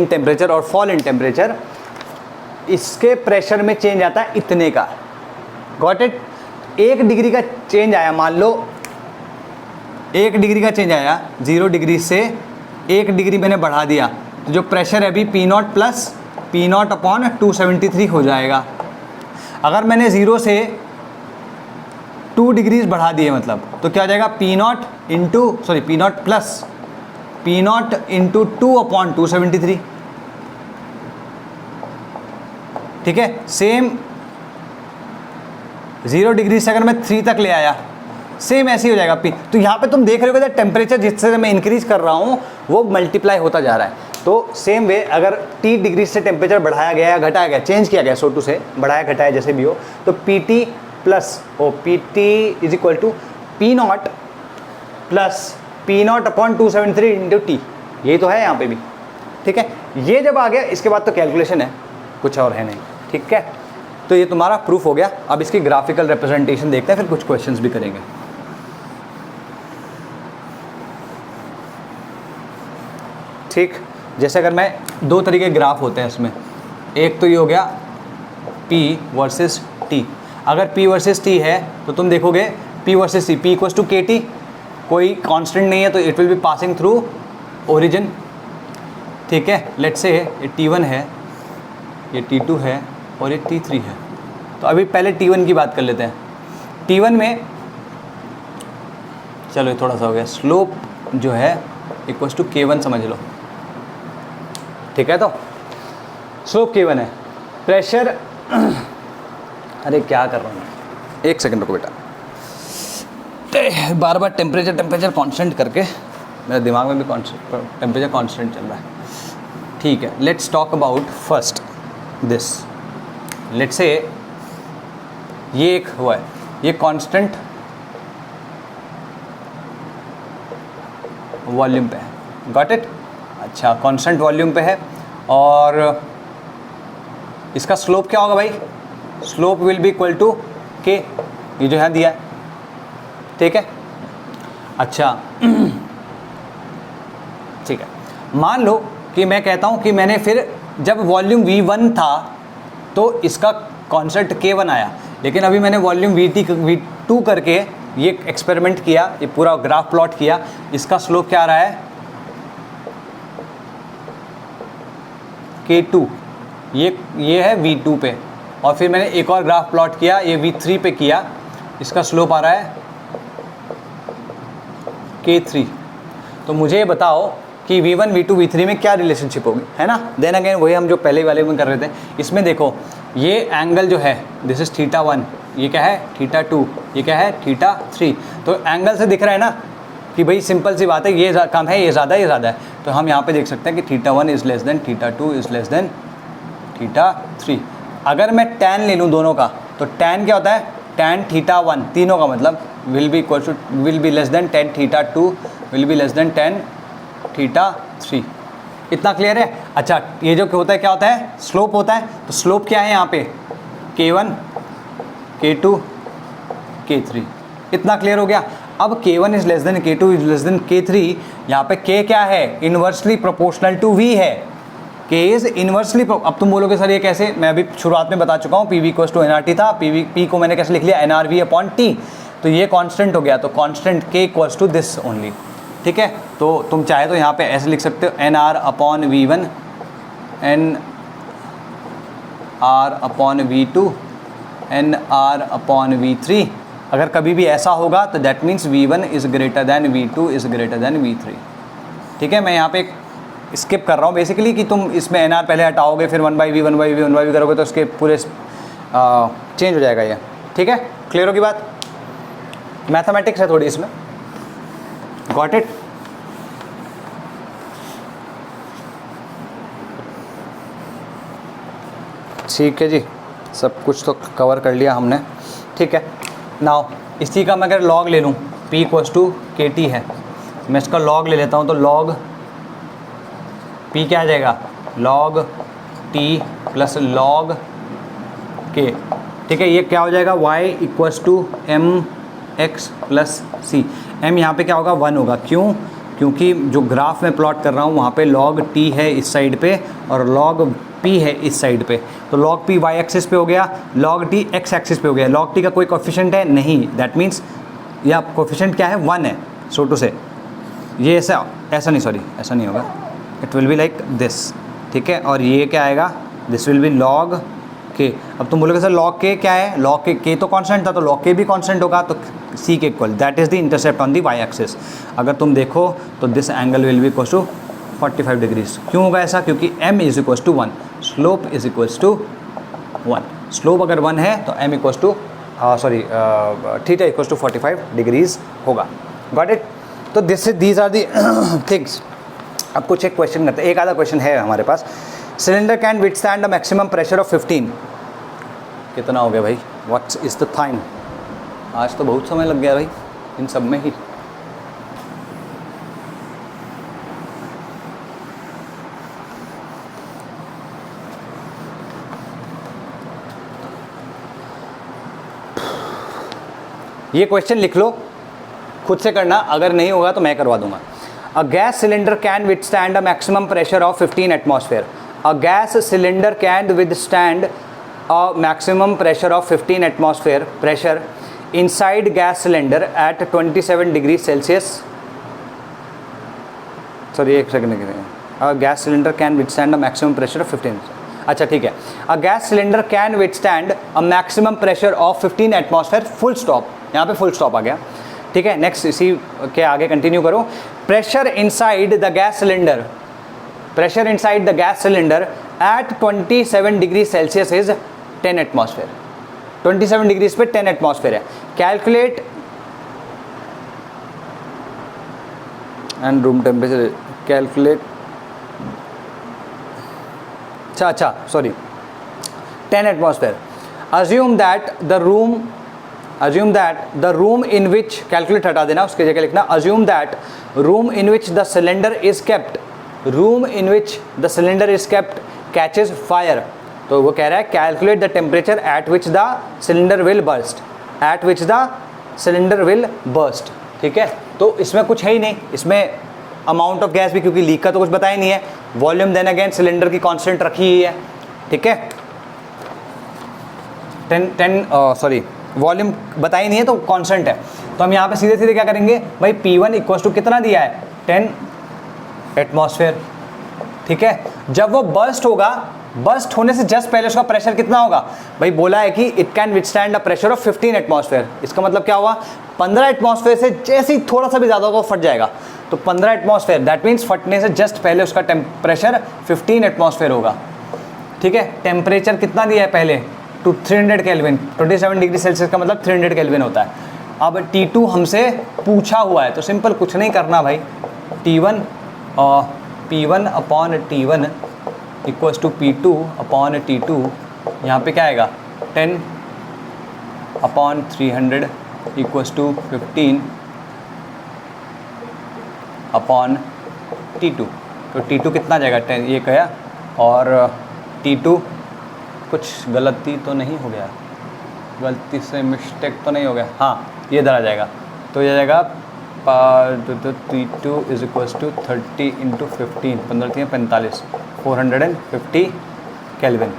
temperature और फॉल इन टेम्परेचर, इसके प्रेशर में चेंज आता है इतने का। Got it? 1 डिग्री का चेंज आया, मान लो 1 डिग्री का चेंज आया, 0 डिग्री से 1 डिग्री मैंने बढ़ा दिया, तो जो प्रेशर है अभी P0 प्लस P0 अपॉन 273 हो जाएगा। अगर मैंने 0 से 2 डिग्रीज बढ़ा दिए मतलब, तो क्या हो जाएगा, P0 प्लस P0 इंटू 2/273। ठीक है, सेम 0 डिग्री से अगर मैं 3 तक ले आया, सेम ऐसे ही हो जाएगा P। तो यहाँ पे तुम देख रहे हो कि टेम्परेचर जिससे मैं इंक्रीज कर रहा हूँ वो मल्टीप्लाई होता जा रहा है। तो सेम वे अगर T डिग्री से टेम्परेचर बढ़ाया गया या घटाया गया, चेंज किया गया, सोटू से बढ़ाया घटाया जैसे भी हो, तो PT plus PT is equal to P0 plus P0 upon 273 into T। यही तो है यहाँ पे भी। ठीक है, ये जब आ गया इसके बाद तो कैलकुलेशन है, कुछ और है नहीं। ठीक है, तो ये तुम्हारा प्रूफ हो गया। अब इसकी ग्राफिकल रिप्रेजेंटेशन देखते हैं, फिर कुछ क्वेश्चंस भी करेंगे। ठीक, जैसे अगर मैं 2 तरीके ग्राफ होते हैं इसमें, एक तो ये हो गया P वर्सेस T। अगर P वर्सेस T है तो तुम देखोगे P versus T, P equals to KT, कोई कांस्टेंट नहीं है तो it will be passing through origin. ठीक है, लेट्स से ये T1 है, ये T2 है और ये T3 है। तो अभी पहले T1 की बात कर लेते हैं। T1 में चलो ये थोड़ा सा हो गया, स्लोप जो है इक्वल्स टू K1 समझ लो। ठीक है, तो स्लोप K1 है, प्रेशर अरे क्या कर रहा हूँ मैं, 1 सेकंड रुको बेटा, बार बार टेम्परेचर कांस्टेंट करके मेरे दिमाग में भी टेम्परेचर कांस्टेंट चल रहा है। ठीक है, let's talk about first this. Let's say ये एक हुआ है, ये कांस्टेंट वॉल्यूम पे है। Got it? अच्छा, कांस्टेंट वॉल्यूम पे है और इसका स्लोप क्या होगा भाई, slope will be equal to K, ये जो है दिया है। ठीक है, अच्छा ठीक है, मान लो कि मैं कहता हूं कि मैंने फिर जब वॉल्यूम V1 था तो इसका कांस्टेंट K1 आया, लेकिन अभी मैंने वॉल्यूम V2 करके ये एक्सपेरिमेंट किया, ये पूरा ग्राफ प्लॉट किया, इसका स्लोप क्या आ रहा है, K2, ये है V2 पे, और फिर मैंने एक और ग्राफ प्लॉट किया, ये V3 पे किया, इसका स्लोप आ रहा है K3। तो मुझे ये बताओ कि V1 V2 V3 में क्या रिलेशनशिप होगी, है ना। देन अगेन वही हम जो पहले वाले में कर रहे थे। इसमें देखो ये एंगल जो है दिस इज θ1, ये क्या है θ2, ये क्या है θ3। तो एंगल से दिख रहा है ना कि भाई सिंपल सी बात है, ये कम है, ये ज़्यादा है। तो हम यहाँ पे देख सकते हैं कि θ1 is less than θ2 is less than θ3। अगर मैं tan ले लूँ दोनों का, तो tan क्या होता है, tan θ1 तीनों का मतलब will be less than tan θ2 will be less than tan θ3। इतना क्लियर है। अच्छा, ये जो होता है क्या होता है, स्लोप होता है। तो स्लोप क्या है यहाँ पे, K1 K2 K3। इतना क्लियर हो गया। अब K1 is less than K2 is less than K3, यहाँ पे K क्या है, इन्वर्सली प्रोपोर्शनल टू V है, K इज इन्वर्सली। अब तुम बोलोगे सर ये कैसे, मैं अभी शुरुआत में बता चुका हूँ, PV इक्वल्स टू NRT था, P को मैंने कैसे लिख लिया, NRV अपॉन T, तो ये कांस्टेंट हो गया, तो constant K equals to this only, ठीक है। तो तुम चाहे तो यहाँ पे ऐसे लिख सकते हो NR upon V1, NR upon V2, NR upon V3। अगर कभी भी ऐसा होगा तो that means V1 is greater than V2 is greater than V3, ठीक है। मैं यहाँ पे स्किप कर रहा हूँ बेसिकली कि तुम इसमें NR पहले हटाओगे, फिर 1/V 1/V 1/V करोगे तो उसके पूरे चेंज हो जाएगा ये, ठीक है। क्लियर होगी बात, मैथमेटिक्स है थोड़ी इसमें, गॉट इट। ठीक है जी, सब कुछ तो कवर कर लिया हमने, ठीक है। नाउ इसी का मैं अगर लॉग ले लूँ, P इक्वल्स टू KT है, मैं इसका लॉग ले लेता हूँ, तो लॉग P क्या आ जाएगा, log T plus log K, ठीक है। ये क्या हो जाएगा, Y equals to MX plus C। M यहाँ पे क्या होगा, 1 होगा, क्यों, क्योंकि जो ग्राफ में प्लॉट कर रहा हूँ वहाँ पे लॉग T है इस साइड पे और लॉग P है इस साइड पे, तो लॉग P y एक्सिस पे हो गया, लॉग T x एक्सिस पे हो गया। लॉग T का कोई कोफिशिएंट है नहीं, दैट मीन्स या कोफिशिएंट क्या है, 1 है, सो टू से ये ऐसा नहीं, सॉरी ऐसा नहीं होगा, it will be like this, ठीक है। और ये क्या आएगा, this will B log K। अब तुम बोलोगे सर लॉग K क्या है, लॉग K तो कांस्टेंट था, तो लॉग K भी कांस्टेंट होगा, तो C के equal, that is the intercept on the y axis. अगर तुम देखो तो this angle will be equal to 45 degrees. क्यों होगा ऐसा, क्योंकि m is equals to 1, slope is equals to 1। स्लोप अगर 1 है तो m equals to theta equals to 45 degrees होगा, गॉट इट। तो दीज आर दी थिंग्स। अब कुछ एक क्वेश्चन करते हैं, एक आधा क्वेश्चन है हमारे पास। Cylinder can withstand a maximum pressure of 15, कितना हो गया भाई, व्हाट इज द टाइम, आज तो बहुत समय लग गया भाई इन सब में ही। ये क्वेश्चन लिख लो, खुद से करना, अगर नहीं होगा तो मैं करवा दूंगा। अ gas cylinder can withstand a maximum pressure of 15 atmosphere. A gas cylinder can withstand a maximum pressure of 15 atmosphere pressure inside gas cylinder at 27 degrees Celsius. Sorry एक सेकंड के लिए, gas cylinder can withstand a maximum pressure of 15, अच्छा ठीक है। अ gas cylinder can withstand a maximum pressure of 15 atmosphere, full stop, यहाँ पे फुल स्टॉप आ गया, ठीक है। नेक्स्ट इसी के आगे कंटिन्यू करो। Pressure inside the gas cylinder, pressure inside the gas cylinder at 27 degree Celsius is 10 atmosphere. 27 degrees पे 10 एटमॉस्फेयर है। Calculate and room temperature, calculate, अच्छा sorry 10 atmosphere. Assume that the room in which, calculate हटा देना, उसके जगह लिखना assume that room in which the cylinder is kept, room in which the cylinder is kept catches fire. तो वो कह रहा है calculate the temperature at which the cylinder will burst, eight which the cylinder will burst, ठीक है। तो इसमें कुछ है ही नहीं, इसमें अमाउंट ऑफ गैस भी, क्योंकि लीक का तो कुछ बताया नहीं है, वॉल्यूम देन अगेन सिलेंडर की कांस्टेंट रखी ही है, ठीक है। 10 वॉल्यूम बताई नहीं है तो कांस्टेंट है, तो हम यहाँ पे सीधे सीधे क्या करेंगे भाई, P1 इक्वल टू कितना दिया है, 10 एटमॉस्फेयर, ठीक है। जब वो बर्स्ट होगा, बर्स्ट होने से जस्ट पहले उसका प्रेशर कितना होगा भाई, बोला है कि it can withstand a pressure of 15 atmosphere. इसका मतलब क्या हुआ, 15 एटमॉस्फेयर से जैसे ही थोड़ा सा भी ज़्यादा होगा फट जाएगा, तो 15 एटमॉस्फेयर, दैट मीन्स फटने से जस्ट पहले उसका प्रेशर 15 एटमॉस्फेयर होगा, ठीक है। टेम्परेचर कितना दिया है पहले, टू 300 केल्विन, 27 डिग्री सेल्सियस का मतलब 300 केल्विन होता है। अब T2 हमसे पूछा हुआ है, तो सिंपल कुछ नहीं करना भाई, T1 P1 upon T1 equals to P2 upon T2, यहाँ पे क्या आएगा 10 upon 300 equals to 15 upon T2। तो T2 कितना जाएगा 10, ये गया, और T2 कुछ गलती तो नहीं हो गया, गलती से मिस्टेक तो नहीं हो गया, हाँ ये इधर आ जाएगा तो ये जाएगा T2 is equal to 30 into 15, 15 45, 450 kelvin.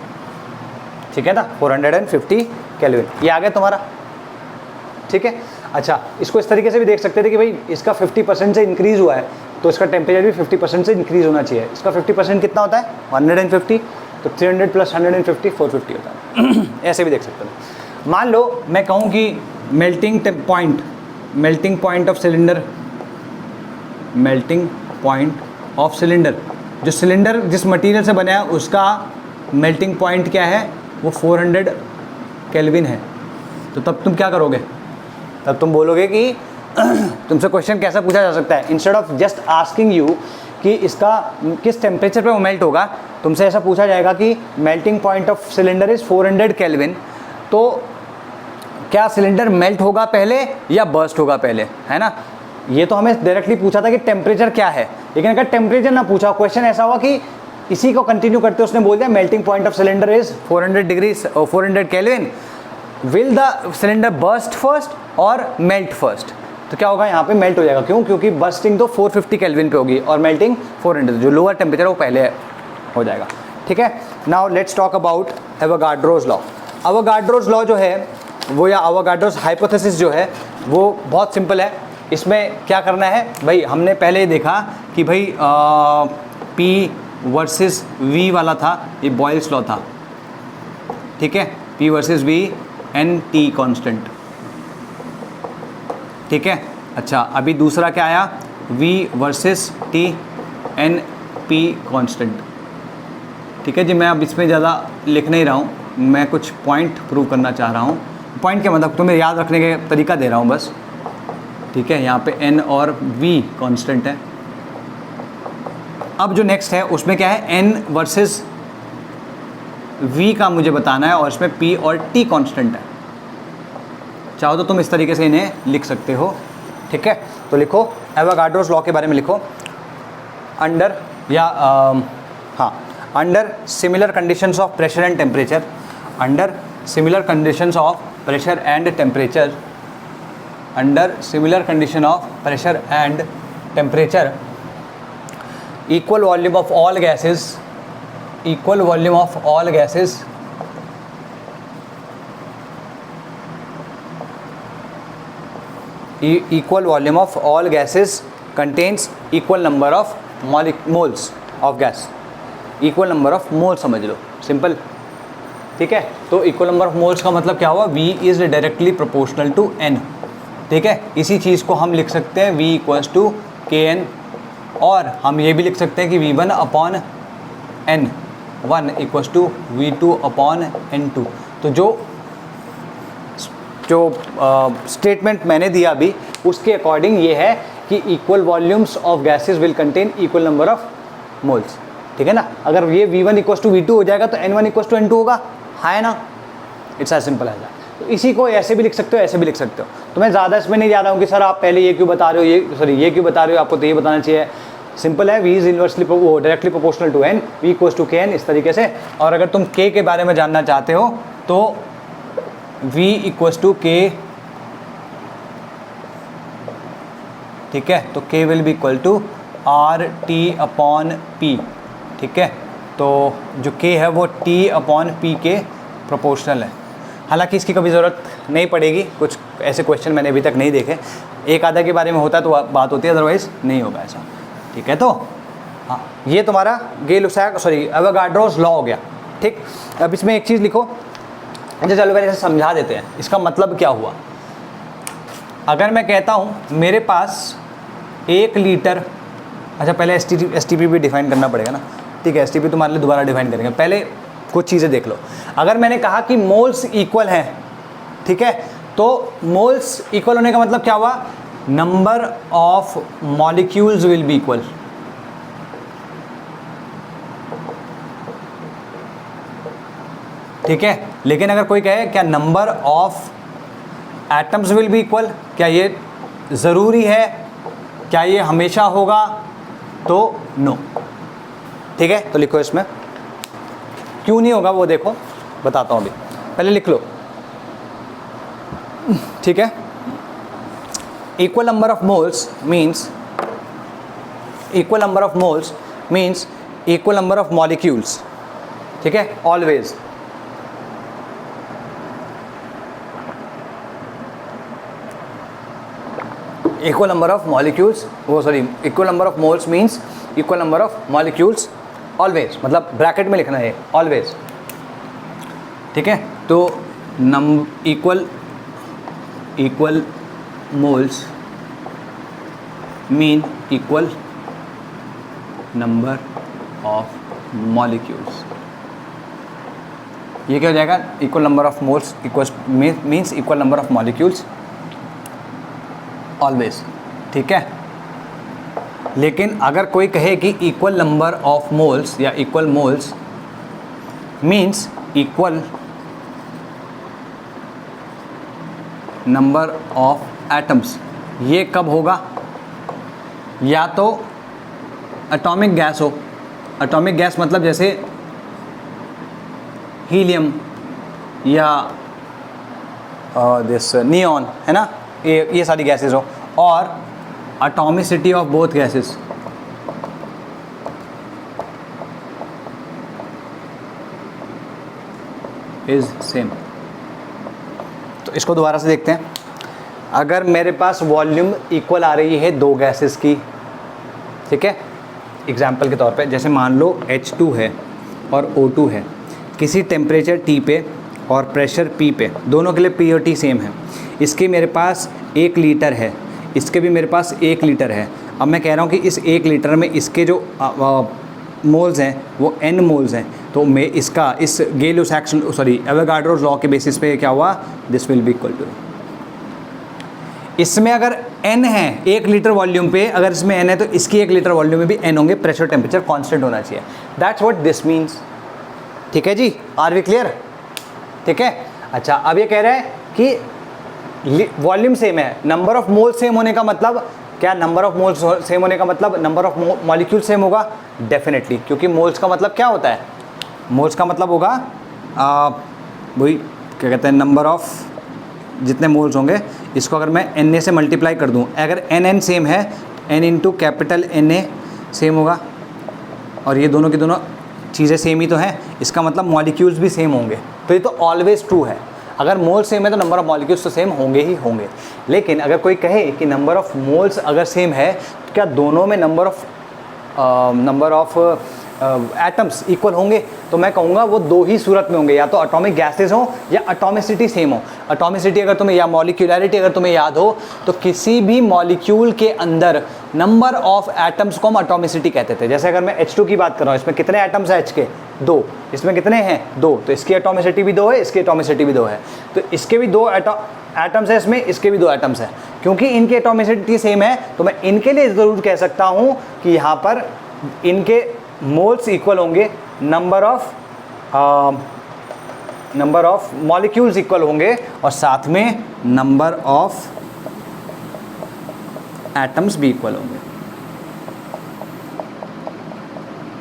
ठीक है ना, 450 केल्विन, ये आ गया तुम्हारा। ठीक है, अच्छा इसको इस तरीके से भी देख सकते थे कि भाई इसका 50% से इंक्रीज़ हुआ है तो इसका टेम्परेचर भी 50% से इंक्रीज़ होना चाहिए। इसका 50% कितना होता है 150, तो 300 प्लस 150 450 होता है। ऐसे भी देख सकते हैं। मान लो मैं कहूँ कि melting point of cylinder, melting point of cylinder, जो सिलेंडर जिस मटेरियल से बना है उसका मेल्टिंग पॉइंट क्या है, वो 400 केल्विन है। तो तब तुम क्या करोगे, तब तुम बोलोगे कि तुमसे क्वेश्चन कैसा पूछा जा सकता है, instead of just asking you कि इसका किस टेम्परेचर पे वो मेल्ट होगा, तुमसे ऐसा पूछा जाएगा कि melting point of cylinder is 400 kelvin, तो क्या सिलेंडर मेल्ट होगा पहले या बर्स्ट होगा पहले, है ना। ये तो हमें डायरेक्टली पूछा था कि टेम्परेचर क्या है, लेकिन अगर टेम्परेचर ना पूछा, क्वेश्चन ऐसा हुआ कि इसी को कंटिन्यू करते उसने बोल दिया melting point of cylinder is 400 degree 400 kelvin, will the cylinder burst first और मेल्ट फर्स्ट, तो क्या होगा यहाँ पे मेल्ट हो जाएगा। क्यों, क्योंकि बर्स्टिंग तो 450 केल्विन पे होगी और मेल्टिंग 400, जो लोअर टेम्परेचर वो पहले हो जाएगा। ठीक है, now let's talk about Avogadro's law. Avogadro's law जो है वो, या एवोगाड्रोज हाइपोथेसिस जो है वो बहुत सिंपल है। इसमें क्या करना है भाई, हमने पहले ही देखा कि भाई P वर्सेस V वाला था, ये बॉयल्स लॉ था। ठीक है, P versus V n T constant. ठीक है, अच्छा अभी दूसरा क्या आया, V versus T n P constant. ठीक है जी, मैं अब इसमें ज़्यादा लिख नहीं रहा हूँ, मैं कुछ पॉइंट प्रूव करना चाह रहा हूँ। पॉइंट के मतलब तुम्हें याद रखने के तरीका दे रहा हूँ बस। ठीक है, यहाँ पे N और V कांस्टेंट है। अब जो नेक्स्ट है उसमें क्या है, N वर्सेस V का मुझे बताना है और इसमें P और T कांस्टेंट है। चाहो तो तुम इस तरीके से इन्हें लिख सकते हो। ठीक है, तो लिखो एवोगाड्रोस लॉ के बारे में लिखो, अंडर या under similar conditions of pressure and temperature, under similar conditions of pressure and temperature, under similar condition of pressure and temperature, equal volume of all gases, equal volume of all gases equal volume of all gases contains equal number of moles of gas, equal number of moles समझ लो, सिंपल। ठीक है, तो इक्वल नंबर ऑफ मोल्स का मतलब क्या हुआ, V is directly proportional to N। ठीक है, इसी चीज़ को हम लिख सकते हैं V इक्वल्स टू KN, और हम ये भी लिख सकते हैं कि V1 upon N1 equals to V2 upon N2। तो जो स्टेटमेंट मैंने दिया अभी उसके अकॉर्डिंग ये है कि equal volumes of gases will contain equal number of moles. ठीक है ना, अगर ये V1 इक्वल्स टू V2 हो जाएगा तो N1 इक्वल्स टू N2 होगा, है ना। It's as simple as that. तो इसी को ऐसे भी लिख सकते हो, ऐसे भी लिख सकते हो। तो मैं ज़्यादा इसमें नहीं जा रहा हूँ कि सर आप पहले ये क्यों बता रहे हो, ये क्यों बता रहे हो, आपको तो ये बताना चाहिए। सिंपल है, V इज़ इन्वर्सली वो directly proportional to N, V equals to KN, इस तरीके से। और अगर तुम K के बारे में जानना चाहते हो तो V इक्वल्स टू K, ठीक है, तो K will be equal to RT upon P। ठीक है, तो जो K है वो T अपॉन P के प्रोपोर्शनल है। हालांकि इसकी कभी ज़रूरत नहीं पड़ेगी, कुछ ऐसे क्वेश्चन मैंने अभी तक नहीं देखे, एक आधा के बारे में होता तो बात होती है, अदरवाइज़ नहीं होगा ऐसा। ठीक है, तो हाँ, ये तुम्हारा एवोगाड्रोस लॉ हो गया। ठीक, अब इसमें एक चीज़ लिखो। अच्छा चलो पहले इसे समझा देते हैं, इसका मतलब क्या हुआ। अगर मैं कहता हूँ मेरे पास 1 लीटर, अच्छा पहले STP भी डिफाइन करना पड़ेगा ना। ठीक है, STP तुम्हारे लिए दोबारा डिफाइन करेंगे, पहले कुछ चीज़ें देख लो। अगर मैंने कहा कि मोल्स इक्वल हैं, ठीक है, तो मोल्स इक्वल होने का मतलब क्या हुआ, number of molecules will be equal. ठीक है, लेकिन अगर कोई कहे क्या number of atoms will be equal, क्या ये ज़रूरी है, क्या ये हमेशा होगा, तो नो। ठीक है, तो लिखो इसमें क्यों नहीं होगा वो देखो, बताता हूँ अभी, पहले लिख लो। ठीक है, equal number of moles means equal number of moles means equal number of molecules, ठीक है, always. Equal number of molecules, वो sorry, equal number of moles means equal number of molecules always, मतलब ब्रैकेट में लिखना है ऑलवेज, ठीक है। तो equal moles mean equal number of molecules. ये क्या हो जाएगा, equal number of moles equal means equal number of molecules always, ठीक है। लेकिन अगर कोई कहे कि इक्वल नंबर ऑफ मोल्स या equal moles means equal number of atoms, ये कब होगा, या तो एटॉमिक गैस हो, एटॉमिक गैस मतलब जैसे हीलियम या दिस नियॉन, है ना, ये सारी गैसेस हो, और atomicity of both gases is same. तो इसको दोबारा से देखते हैं। अगर मेरे पास वॉल्यूम इक्वल आ रही है दो गैसेस की, ठीक है, एग्जाम्पल के तौर पे जैसे मान लो H2 है और O2 है, किसी टेम्परेचर T पे और प्रेशर P पे, दोनों के लिए P और T सेम है। इसके मेरे पास 1 लीटर है, इसके भी मेरे पास 1 लीटर है। अब मैं कह रहा हूँ कि इस 1 लीटर में इसके जो मोल्स हैं वो n मोल्स हैं, तो मैं इसका इस गेलियोस सॉरी एवोगाड्रोस लॉ के बेसिस पे क्या हुआ, this will be equal to, इसमें अगर n है 1 लीटर वॉल्यूम पे, अगर इसमें n है तो इसकी 1 लीटर वॉल्यूम में भी n होंगे, प्रेशर टेम्परेचर कांस्टेंट होना चाहिए। दैट्स व्हाट दिस मीन्स, ठीक है जी, आर वी क्लियर, ठीक है। अच्छा, अब ये कह रहा है कि वॉल्यूम सेम है, नंबर ऑफ मोल सेम होने का मतलब क्या, नंबर ऑफ मोल्स सेम होने का मतलब नंबर ऑफ मॉलिक्यूल सेम होगा, डेफिनेटली, क्योंकि मोल्स का मतलब क्या होता है, मोल्स का मतलब होगा वही क्या कहते हैं, नंबर ऑफ जितने मोल्स होंगे, इसको अगर मैं Na से मल्टीप्लाई कर दूं, अगर n सेम है, n into capital Na same होगा, और ये दोनों की दोनों चीज़ें सेम ही तो हैं, इसका मतलब मॉलिक्यूल्स भी सेम होंगे। तो ये तो ऑलवेज ट्रू है, अगर मोल सेम है तो नंबर ऑफ मॉलिक्यूल्स तो सेम होंगे ही होंगे। लेकिन अगर कोई कहे कि नंबर ऑफ मोल्स अगर सेम है तो क्या दोनों में नंबर ऑफ एटम्स इक्वल होंगे, तो मैं कहूँगा वो दो ही सूरत में होंगे, या तो एटॉमिक गैसेस हो या एटॉमिसिटी सेम हो। एटॉमिसिटी अगर तुम्हें या मॉलिक्यूलैरिटी अगर तुम्हें याद हो तो किसी भी मॉलिक्यूल के अंदर नंबर ऑफ एटम्स को हम एटॉमिसिटी कहते थे। जैसे अगर मैं H2 की बात कर रहा हूँ, इसमें कितने एटम्स हैं H के, 2, इसमें कितने हैं 2, तो इसकी एटॉमिसिटी भी 2 है, इसकी एटॉमिसिटी भी 2 है, तो इसके भी 2 एटम्स है इसमें, इसके भी 2 एटम्स है। क्योंकि इनकी एटॉमिसिटी सेम है तो मैं इनके लिए ज़रूर कह सकता हूँ कि यहाँ पर इनके मोल्स इक्वल होंगे, नंबर ऑफ मॉलिक्यूल्स इक्वल होंगे, और साथ में नंबर ऑफ एटम्स भी इक्वल होंगे,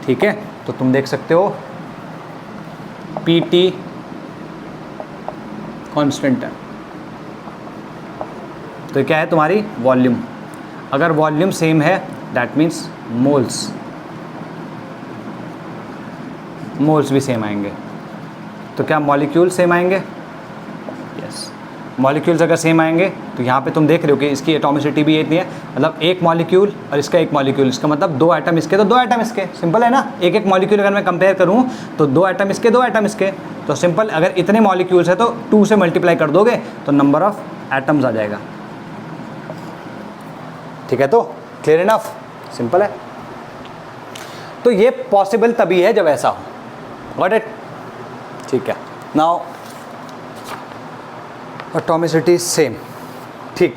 ठीक है। तो तुम देख सकते हो PT कांस्टेंट है, तो क्या है तुम्हारी वॉल्यूम। अगर वॉल्यूम सेम है दैट मीन्स मोल्स भी सेम आएंगे। तो क्या मॉलिक्यूल सेम आएंगे, यस, मॉलिक्यूल्स अगर सेम आएंगे तो यहाँ पे तुम देख रहे हो कि इसकी एटॉमिसिटी भी इतनी है, मतलब 1 मॉलिक्यूल और इसका 1 मॉलिक्यूल, इसका मतलब 2 एटम इसके तो 2 एटम इसके, सिंपल है ना। एक मॉलिक्यूल अगर मैं कंपेयर करूँ तो 2 एटम इसके 2 एटम इसके, तो सिंपल, अगर इतने मॉलिक्यूल्स है तो 2 से मल्टीप्लाई कर दोगे तो नंबर ऑफ एटम्स आ जाएगा, ठीक है। तो क्लियर इनफ, सिंपल है। तो ये पॉसिबल तभी है जब ऐसा हो, गॉट इट, ठीक है। नाउ एटॉमिसिटी सेम, ठीक।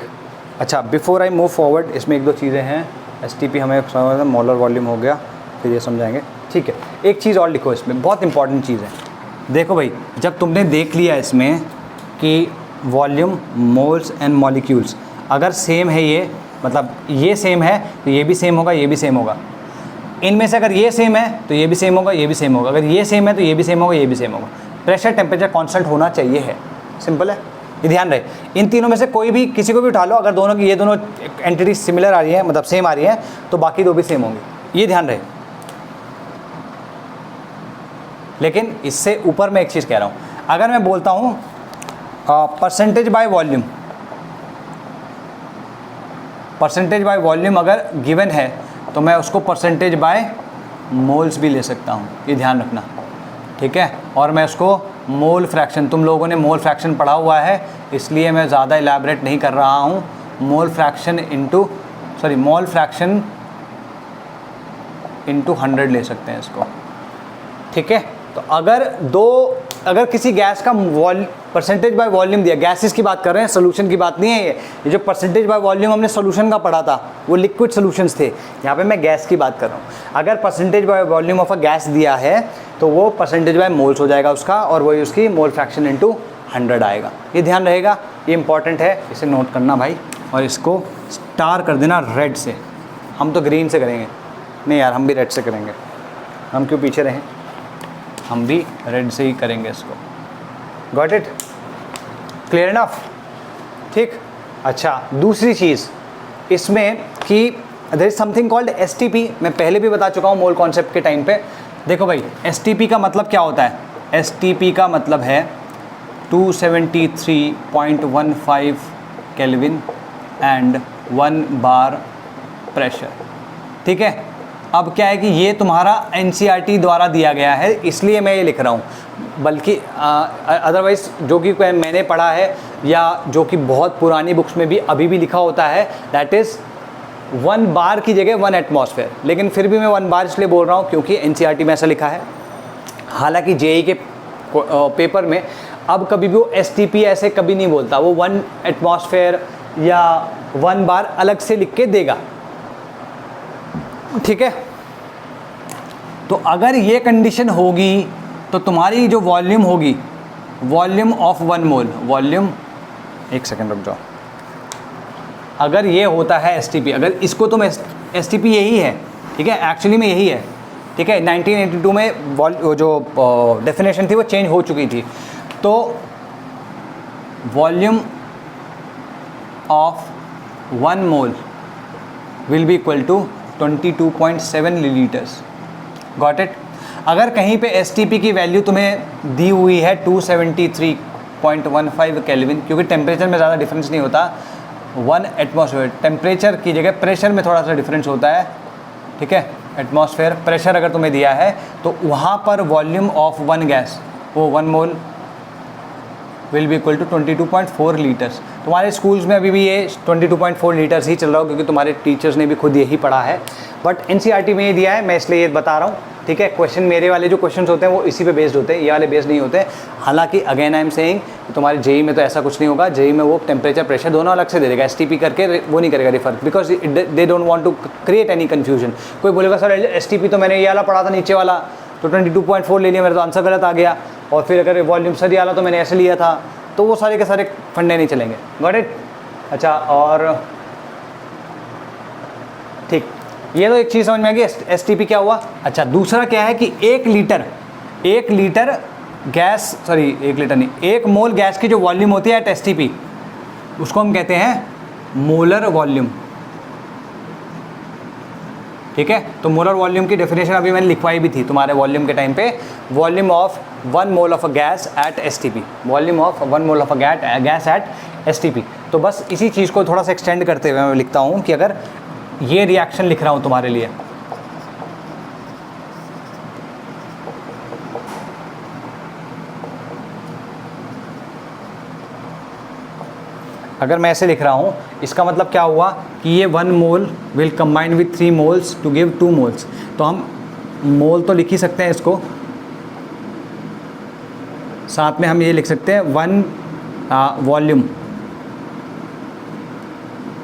अच्छा, बिफोर आई मूव फॉरवर्ड, इसमें 1-2 चीज़ें हैं। STP हमें समझ, मोलर वॉल्यूम हो गया, फिर ये समझाएंगे, ठीक है। एक चीज़ और लिखो इसमें, बहुत इंपॉर्टेंट चीज़ है। देखो भाई, जब तुमने देख लिया इसमें कि वॉल्यूम, मोल्स एंड मॉलिक्यूल्स अगर सेम है, ये मतलब ये सेम है तो ये भी सेम होगा, ये भी सेम होगा। इनमें से अगर ये सेम है तो ये भी सेम होगा, ये भी सेम होगा। अगर ये सेम है तो ये भी सेम होगा, ये भी सेम होगा। प्रेशर टेम्परेचर कांस्टेंट होना चाहिए है, सिंपल है। ये ध्यान रहे, इन तीनों में से कोई भी किसी को भी उठा लो, अगर दोनों की ये दोनों एंटिटी सिमिलर आ रही है, मतलब सेम आ रही है, तो बाकी दो भी सेम होंगे, ये ध्यान रहे। लेकिन इससे ऊपर मैं एक चीज़ कह रहा हूँ, अगर मैं बोलता हूँ percentage by volume, percentage by volume अगर गिवन है तो मैं उसको परसेंटेज बाय मोल्स भी ले सकता हूँ, ये ध्यान रखना, ठीक है। और मैं उसको मोल फ्रैक्शन, तुम लोगों ने मोल फ्रैक्शन पढ़ा हुआ है इसलिए मैं ज़्यादा इलैबोरेट नहीं कर रहा हूँ, mole fraction into mole fraction into 100 ले सकते हैं इसको, ठीक है। तो अगर किसी गैस का परसेंटेज बाय वॉल्यूम दिया, गैसेस की बात कर रहे हैं, सोल्यूशन की बात नहीं है ये जो परसेंटेज बाय वॉल्यूम हमने सोल्यूशन का पढ़ा था वो लिक्विड सोल्यूशंस थे, यहाँ पे मैं गैस की बात कर रहा हूँ। अगर percentage by volume of a gas दिया है तो वो परसेंटेज बाय मोल्स हो जाएगा उसका, और वही उसकी मोल फ्रैक्शन इंटू 100 आएगा, ये ध्यान रहेगा, ये इंपॉर्टेंट है, इसे नोट करना भाई। और इसको स्टार कर देना रेड से, हम तो ग्रीन से करेंगे, नहीं यार हम भी रेड से करेंगे, हम क्यों पीछे रहें, हम भी रेड से ही करेंगे इसको। गॉट इट, क्लियर इनफ, ठीक। अच्छा दूसरी चीज़ इसमें कि there is something called STP, मैं पहले भी बता चुका हूँ मोल कॉन्सेप्ट के टाइम पे। देखो भाई STP का मतलब क्या होता है, STP का मतलब है 273.15 केल्विन एंड 1 बार प्रेशर, ठीक है। अब क्या है कि ये तुम्हारा NCERT द्वारा दिया गया है इसलिए मैं ये लिख रहा हूँ, बल्कि अदरवाइज़ जो कि मैंने पढ़ा है या जो कि बहुत पुरानी बुक्स में भी अभी भी लिखा होता है दैट इज़ 1 बार की जगह 1 एटमॉस्फेयर, लेकिन फिर भी मैं 1 बार इसलिए बोल रहा हूँ क्योंकि NCERT में ऐसा लिखा है। हालांकि JEE के पेपर में अब कभी भी वो STP ऐसे कभी नहीं बोलता, वो 1 एटमॉस्फेयर या 1 बार अलग से लिख के देगा, ठीक है। तो अगर ये कंडीशन होगी तो तुम्हारी जो वॉल्यूम होगी, वॉल्यूम ऑफ 1 मोल, वॉल्यूम, एक सेकंड रुक जाओ, अगर ये होता है STP, अगर इसको तुम STP यही है, ठीक है, एक्चुअली में यही है, ठीक है। 1982 में जो डेफिनेशन थी वो चेंज हो चुकी थी, तो volume of 1 mole will be equal to 22.7 litres. Got it. अगर कहीं पे STP की वैल्यू तुम्हें दी हुई है 273.15 केल्विन, क्योंकि टेम्परेचर में ज़्यादा डिफरेंस नहीं होता, 1 एटमॉस्फेयर, टेम्परेचर की जगह प्रेशर में थोड़ा सा डिफरेंस होता है, ठीक है। एटमॉस्फेयर प्रेशर अगर तुम्हें दिया है तो वहाँ पर वॉल्यूम ऑफ 1 गैस, वो 1 mole will be equal to 22.4 litres. तुम्हारे स्कूल्स में अभी भी ये 22.4 लीटर्स ही चल रहा हो क्योंकि तुम्हारे टीचर्स ने भी खुद यही पढ़ा है, बट NCERT में ये दिया है, मैं इसलिए ये बता रहा हूँ, ठीक है। क्वेश्चन मेरे वाले जो क्वेश्चन होते हैं वो इसी पे बेस्ड होते हैं, ये वाले बेस्ड नहीं होते। हालांकि अगेन आई एम सेइंग तुम्हारे JEE में तो ऐसा कुछ नहीं होगा, JEE में वो टेम्परेचर प्रेशर दोनों अलग से दे देगा, STP करके वो नहीं करेगा refer, because they don't want to create any confusion. कोई बोलेगा सर STP तो मैंने ये वाला पढ़ा था नीचे वाला, तो 22.4 ले लिया, मेरा तो आंसर गलत आ गया, और फिर अगर वॉल्यूम सर ये वाला तो मैंने ऐसे लिया था, तो वो सारे के सारे फंडे नहीं चलेंगे। Got it. अच्छा, और ठीक, ये तो एक चीज़ समझ में आ गई STP क्या हुआ। अच्छा, दूसरा क्या है कि 1 लीटर गैस, सॉरी 1 लीटर नहीं, 1 मोल गैस की जो वॉल्यूम होती है एट STP, उसको हम कहते हैं मोलर वॉल्यूम, ठीक है। तो मोलर वॉल्यूम की डेफिनेशन अभी मैंने लिखवाई भी थी तुम्हारे वॉल्यूम के टाइम पे, volume of 1 mole of a gas at STP, volume of 1 mole of a gas at STP। तो बस इसी चीज़ को थोड़ा सा एक्सटेंड करते हुए मैं लिखता हूँ कि अगर ये रिएक्शन लिख रहा हूँ तुम्हारे लिए, अगर मैं ऐसे लिख रहा हूँ, इसका मतलब क्या हुआ कि ये 1 mole will combine with 3 moles to give 2 moles. तो हम मोल तो लिख ही सकते हैं इसको, साथ में हम ये लिख सकते हैं 1 volume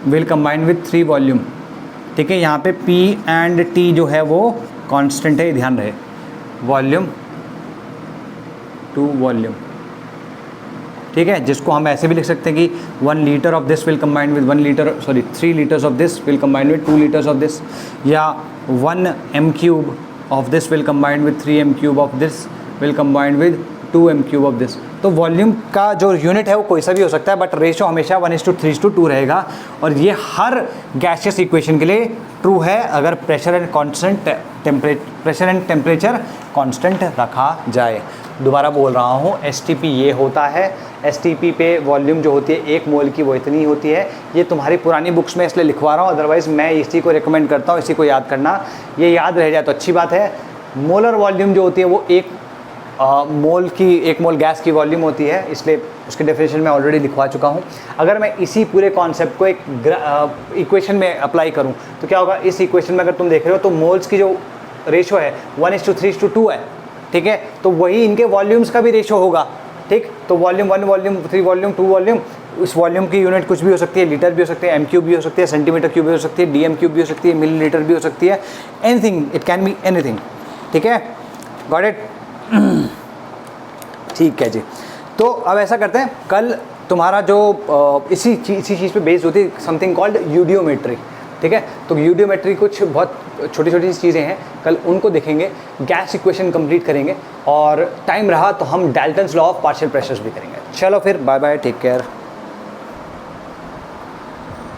will combine with 3 volume, ठीक है। यहाँ पे P एंड T जो है वो कांस्टेंट है, ध्यान रहे, वॉल्यूम टू वॉल्यूम, ठीक है। जिसको हम ऐसे भी लिख सकते हैं कि 1 litre of this will combine with 3 litres of this will combine with 2 litres of this, या 1 m³ of this will combine with 3 m³ of this will combine with 2 m³ of this. तो वॉल्यूम का जो यूनिट है वो कोई सा भी हो सकता है, बट रेशो हमेशा 1:3:2 रहेगा। और ये हर गैसियस इक्वेशन के लिए ट्रू है अगर प्रेशर एंड टेम्परेचर कांस्टेंट रखा जाए। दोबारा बोल रहा हूँ, एसटीपी ये होता है, एसटीपी पे वॉल्यूम जो होती है 1 मोल की वो इतनी होती है। ये तुम्हारी पुरानी बुक्स में इसलिए लिखवा रहा हूँ, अदरवाइज़ मैं इसी को रिकमेंड करता हूँ, इसी को याद करना। ये याद रह जाए तो अच्छी बात है। मोलर वॉल्यूम जो होती है वो 1 मोल गैस की वॉल्यूम होती है, इसलिए उसके डेफिनेशन में ऑलरेडी लिखवा चुका हूँ। अगर मैं इसी पूरे कॉन्सेप्ट को एक इक्वेशन में अप्लाई करूँ तो क्या होगा, इस इक्वेशन में अगर तुम देख रहे हो तो मोल्स की जो रेशो है 1:3:2 है, ठीक है। तो वही इनके वॉल्यूम्स का भी रेशो होगा, ठीक। तो वॉल्यूम 1, वॉल्यूम 3, वॉल्यूम 2, वॉल्यूम, उस वॉल्यूम की यूनिट कुछ भी हो सकती है, लीटर भी हो सकती है, m³ भी हो सकती है, सेंटीमीटर क्यूब भी हो सकती है, dm³ भी हो सकती है, मिलीलीटर भी हो सकती है, anything, it can be anything, ठीक है। Got it? ठीक है जी। तो अब ऐसा करते हैं, कल तुम्हारा जो इसी चीज़ पे बेस्ड होती है समथिंग कॉल्ड यूडियोमेट्री, ठीक है। तो यूडियोमेट्री कुछ बहुत छोटी छोटी चीज़ें हैं, कल उनको देखेंगे, गैस इक्वेशन कंप्लीट करेंगे, और टाइम रहा तो हम Dalton's law of partial pressures भी करेंगे। चलो फिर, बाय बाय, टेक केयर।